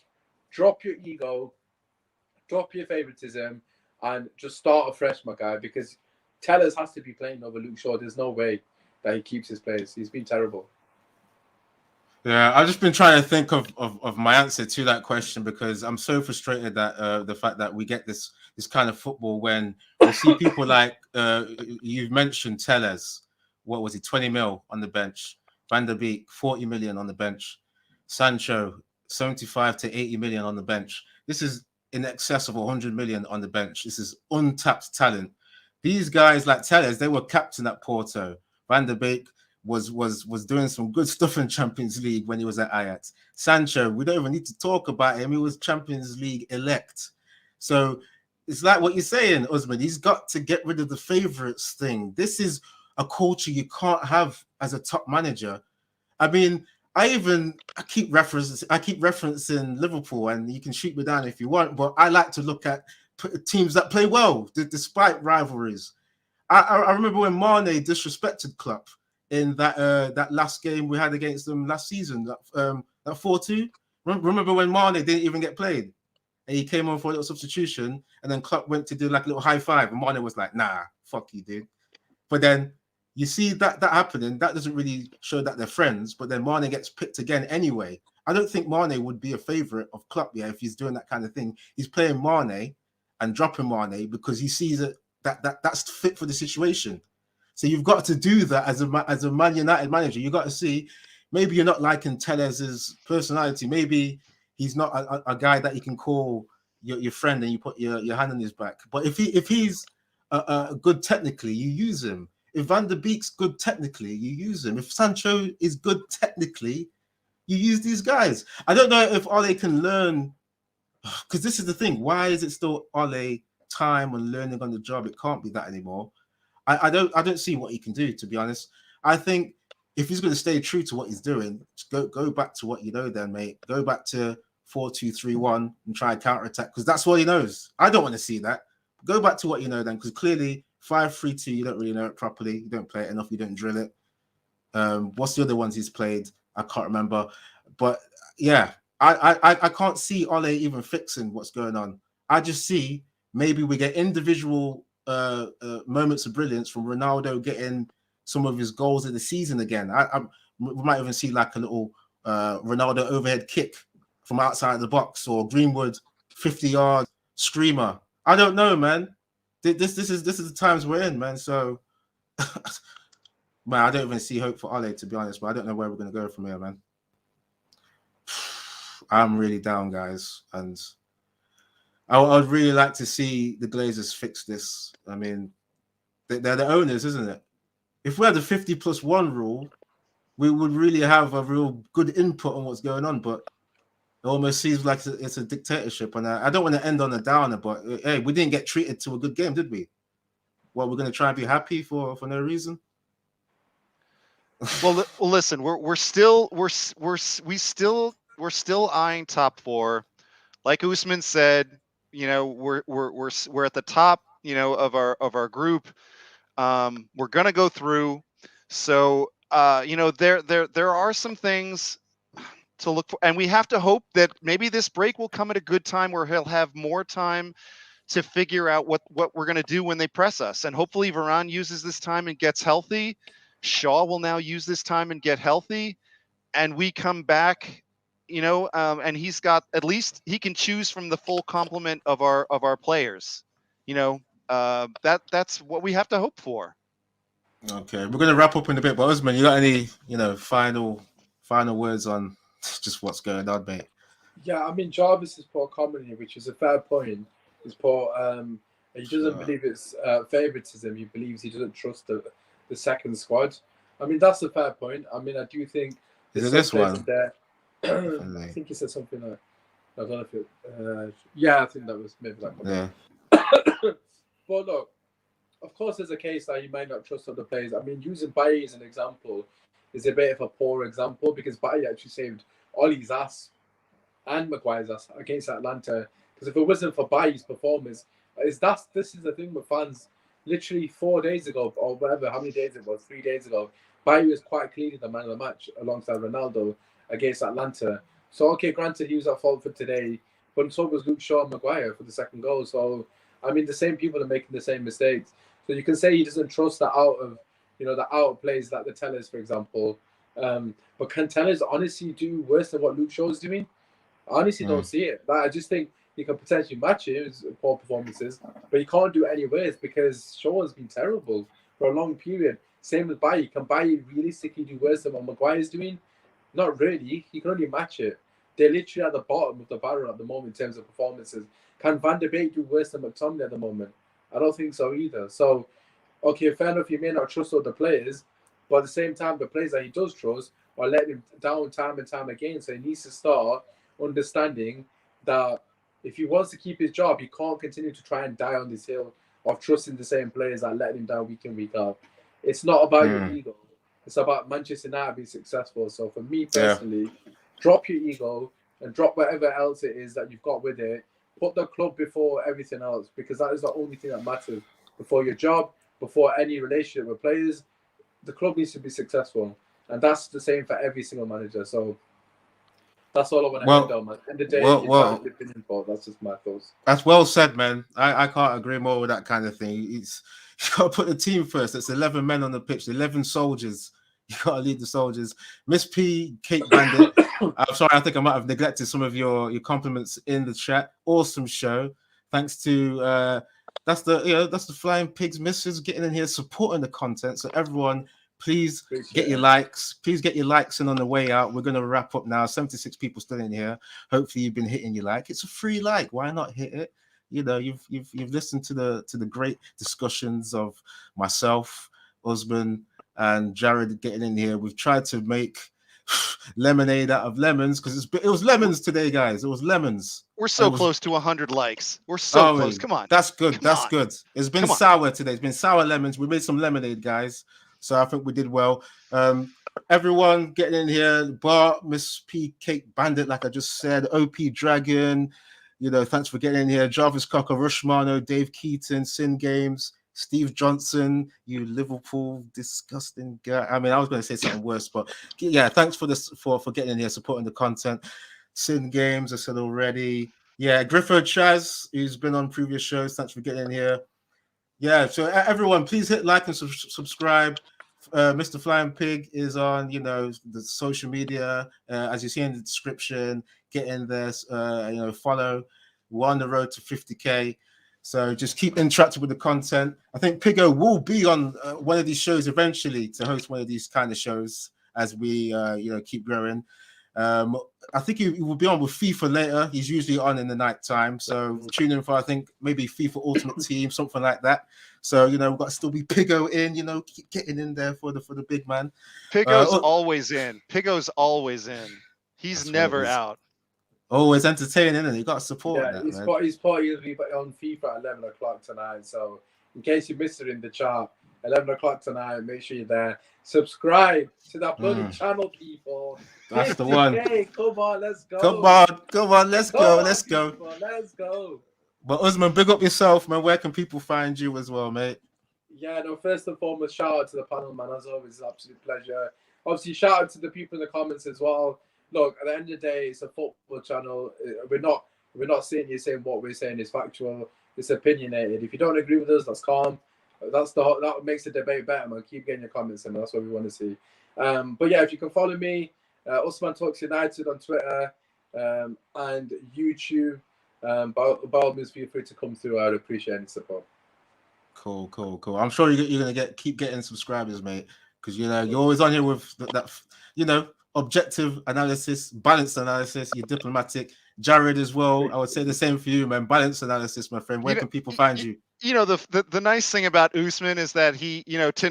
drop your ego, drop your favoritism, and just start afresh, my guy, because Tellers has to be playing over Luke Shaw. There's no way that he keeps his place. He's been terrible. Yeah, I've just been trying to think of my answer to that question, because I'm so frustrated that the fact that we get this kind of football when we see people like you've mentioned Tellers, what was he, 20 mil on the bench, Van der Beek 40 million on the bench, Sancho 75 to 80 million on the bench. This is in excess of 100 million on the bench. This is untapped talent. These guys like Tellers, they were captain at Porto. Van der Beek was doing some good stuff in Champions League when he was at Ajax. Sancho, we don't even need to talk about him. He was Champions League elect. So it's like what you're saying, Usman. He's got to get rid of the favorites thing. This is a culture you can't have as a top manager. I mean, I keep referencing Liverpool, and you can shoot me down if you want, but I like to look at teams that play well despite rivalries. I remember when Mane disrespected Klopp in that last game we had against them last season, that 4-2. Remember when Mane didn't even get played, and he came on for a little substitution, and then Klopp went to do like a little high five, and Mane was like, "Nah, fuck you, dude." But then you see that happening. That doesn't really show that they're friends. But then Mane gets picked again anyway. I don't think Mane would be a favorite of Klopp, if he's doing that kind of thing. He's playing Mane and dropping Mane because he sees it that's fit for the situation. So you've got to do that as a Man United manager. You've got to see, maybe you're not liking Tellez' personality. Maybe he's not a guy that you can call your friend and you put your hand on his back. But if he's good technically, you use him. If Van der Beek's good technically, you use him. If Sancho is good technically, you use these guys. I don't know if Ole can learn, because this is the thing. Why is it still Ole time and learning on the job? It can't be that anymore. I don't see what he can do, to be honest. I think if he's going to stay true to what he's doing, just go back to what you know then, mate. Go back to 4-2-3-1 and try and counterattack, because that's what he knows. I don't want to see that. Go back to what you know then, because clearly 5-3-2, you don't really know it properly. You don't play it enough. You don't drill it. What's the other ones he's played? I can't remember. But yeah, I can't see Ole even fixing what's going on. I just see maybe we get individual moments of brilliance from Ronaldo getting some of his goals of the season again. We might even see like a little Ronaldo overhead kick from outside the box, or Greenwood 50-yard screamer. I don't know, man. This is the times we're in, man. So, man, I don't even see hope for Ole, to be honest. But I don't know where we're gonna go from here, man. I'm really down, guys, and I'd really like to see the Glazers fix this. I mean, they're the owners, isn't it? If we had the 50+1 rule, we would really have a real good input on what's going on. But it almost seems like it's a dictatorship. And I don't want to end on a downer, but hey, we didn't get treated to a good game, did we? Well, we're going to try and be happy for no reason. Well, listen, we're still eyeing top four. Like Usman said, you know, we're at the top, you know, of our group. We're gonna go through. So you know, there are some things to look for, and we have to hope that maybe this break will come at a good time where he'll have more time to figure out what we're gonna do when they press us. And hopefully Varane uses this time and gets healthy. Shaw will now use this time and get healthy, and we come back, you know, and he's got, at least he can choose from the full complement of our players. You know, that's what we have to hope for. Okay, we're going to wrap up in a bit, but Usman, you got any, you know, final words on just what's going on, mate? Yeah, I mean, Jarvis has put a comment here, which is a fair point. He's put, he doesn't believe it's favoritism. He believes he doesn't trust the second squad. I mean, that's a fair point. I mean, I do think is it this one? There, I think he said something like, I don't know if it. Yeah, I think that was maybe that one. Yeah. But look, of course, there's a case that you might not trust other players. I mean, using Bailly as an example is a bit of a poor example because Bailly actually saved Ollie's ass and Maguire's ass against Atlanta. Because if it wasn't for Bailly's performance, this is the thing with fans. Literally 4 days ago, or whatever, how many days it was, 3 days ago, Bailly was quite clearly the man of the match alongside Ronaldo against Atlanta. So, okay, granted, he was at fault for today, but so was Luke Shaw and Maguire for the second goal. So, I mean, the same people are making the same mistakes. So you can say he doesn't trust the out of plays like the Tellers, for example. But can Tellers honestly do worse than what Luke Shaw is doing? I honestly don't see it. Like, I just think you can potentially match it with poor performances, but you can't do it anyways because Shaw has been terrible for a long period. Same with Bailly. Can Bailly realistically do worse than what Maguire is doing? Not really. He can only match it. They're literally at the bottom of the barrel at the moment in terms of performances. Can Van der Beek do worse than McTominay at the moment? I don't think so either. So, okay, fair enough, you may not trust other players, but at the same time, the players that he does trust are letting him down time and time again. So he needs to start understanding that if he wants to keep his job, he can't continue to try and die on this hill of trusting the same players that let him down week in, week out. It's not about your ego. It's about Manchester United being successful. So for me personally, drop your ego and drop whatever else it is that you've got with it. Put the club before everything else because that is the only thing that matters. Before your job, before any relationship with players, the club needs to be successful. And that's the same for every single manager. So that's all I want to end on, man. End of the day, it's opinion for. That's just my thoughts. That's well said, man. I can't agree more with that kind of thing. It's you got to put the team first. It's 11 men on the pitch, 11 soldiers. You got to lead the soldiers. Miss P, Kate Bandit. I'm sorry, I think I might have neglected some of your compliments in the chat. Awesome show. Thanks to that's the Flying Pigs missus getting in here supporting the content. So everyone, please get your likes. Please get your likes in on the way out. We're gonna wrap up now. 76 people still in here. Hopefully you've been hitting your like. It's a free like. Why not hit it? You know, you've listened to the great discussions of myself, Usman, and Jared getting in here. We've tried to make lemonade out of lemons because it was lemons today, guys. It was lemons. We're so close to 100 likes. We're so close. Come on. That's good. That's good. It's been sour today. It's been sour lemons. We made some lemonade, guys. So I think we did well. Everyone getting in here. Bart, Miss P, Cake Bandit, like I just said. OP Dragon. You know, thanks for getting in here. Jarvis Cocker, Rushmano, Dave Keaton, Sin Games, Steve Johnson, you Liverpool disgusting guy. I mean, I was going to say something worse, but yeah, thanks for this for getting in here, supporting the content. Sin Games, I said already. Yeah, Griffith Chaz, who's been on previous shows, thanks for getting in here. Yeah, so everyone, please hit like and subscribe. Mr. Flying Pig is on, the social media, as you see in the description. Get in there, follow. We're on the road to 50K. So just keep interacting with the content. I think Pigo will be on one of these shows eventually to host one of these kind of shows as we, keep growing. I think he will be on with FIFA later. He's usually on in the night time. So tune in for, I think, maybe FIFA Ultimate Team, something like that. So, we've got to still be Pigo in, keep getting in there for the big man. Pigo's always in. Pigo's always in. He's never out. Always entertaining, isn't it? You got to support that, he's probably going to be on FIFA at 11 o'clock tonight. So in case you missed it in the chat, 11 o'clock tonight, make sure you're there. Subscribe to that bloody channel, people. That's the one. Come on, let's go. Come on, let's go. Let's go. But Usman, big up yourself, man. Where can people find you as well, mate? Yeah, no, first and foremost, shout out to the panel, man. As always, it's an absolute pleasure. Obviously, shout out to the people in the comments as well. Look, at the end of the day, it's a football channel. We're not sitting here saying what we're saying is factual. It's opinionated. If you don't agree with us, that's calm. That makes the debate better, man. Keep getting your comments in. That's what we want to see. But yeah, if you can follow me, Usman Talks United on Twitter and YouTube. By all means, feel free to come through. I'd appreciate any support. Cool. I'm sure you're gonna keep getting subscribers, mate, because you're always on here with that objective analysis, balanced analysis. You're diplomatic. Jared as well. I would say the same for you, man. Balanced analysis, my friend. Where can people find you? The nice thing about Usman is that he,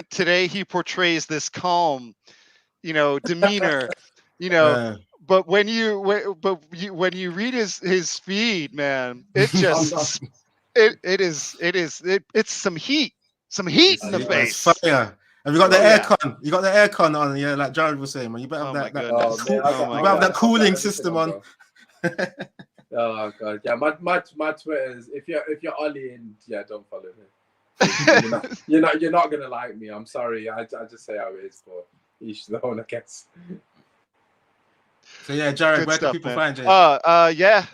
today he portrays this calm, demeanor, But when you read his feed, man, it just it's some heat. Some heat in the It's face. fire. Have you got the Oh, yeah. aircon? You got the aircon on, yeah, like Jared was saying, man. You better have Oh my that, that, goodness. that, cool, Oh my you better have that God. cooling system on. Oh god, yeah. My Twitter is if you're Ollie and yeah, don't follow me. You're not gonna like me. I'm sorry. I just say how it is for each their own, I guess. So yeah, Jared, Good where stuff, can people man. find you? Yeah.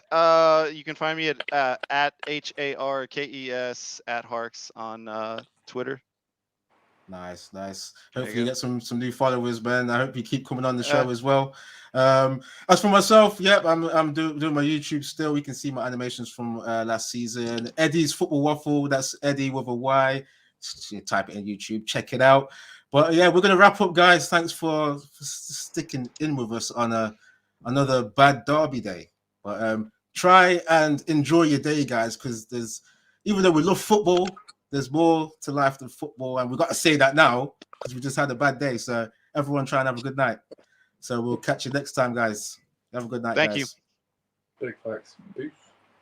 You can find me at HARKES at Harks on Twitter. Nice. There Hopefully you you go. get some new followers, man. I hope you keep coming on the show as well. As for myself, yep, I'm doing my YouTube still. You can see my animations from last season. Eddie's Football Waffle. That's Eddie with a Y. Just type it in YouTube, check it out. But yeah, we're gonna wrap up, guys. Thanks for sticking in with us on another bad derby day. But try and enjoy your day, guys, because even though we love football, there's more to life than football, and we've got to say that now because we just had a bad day. So everyone try and have a good night. So we'll catch you next time, guys. Have a good night, Thank guys. Big thanks. Peace.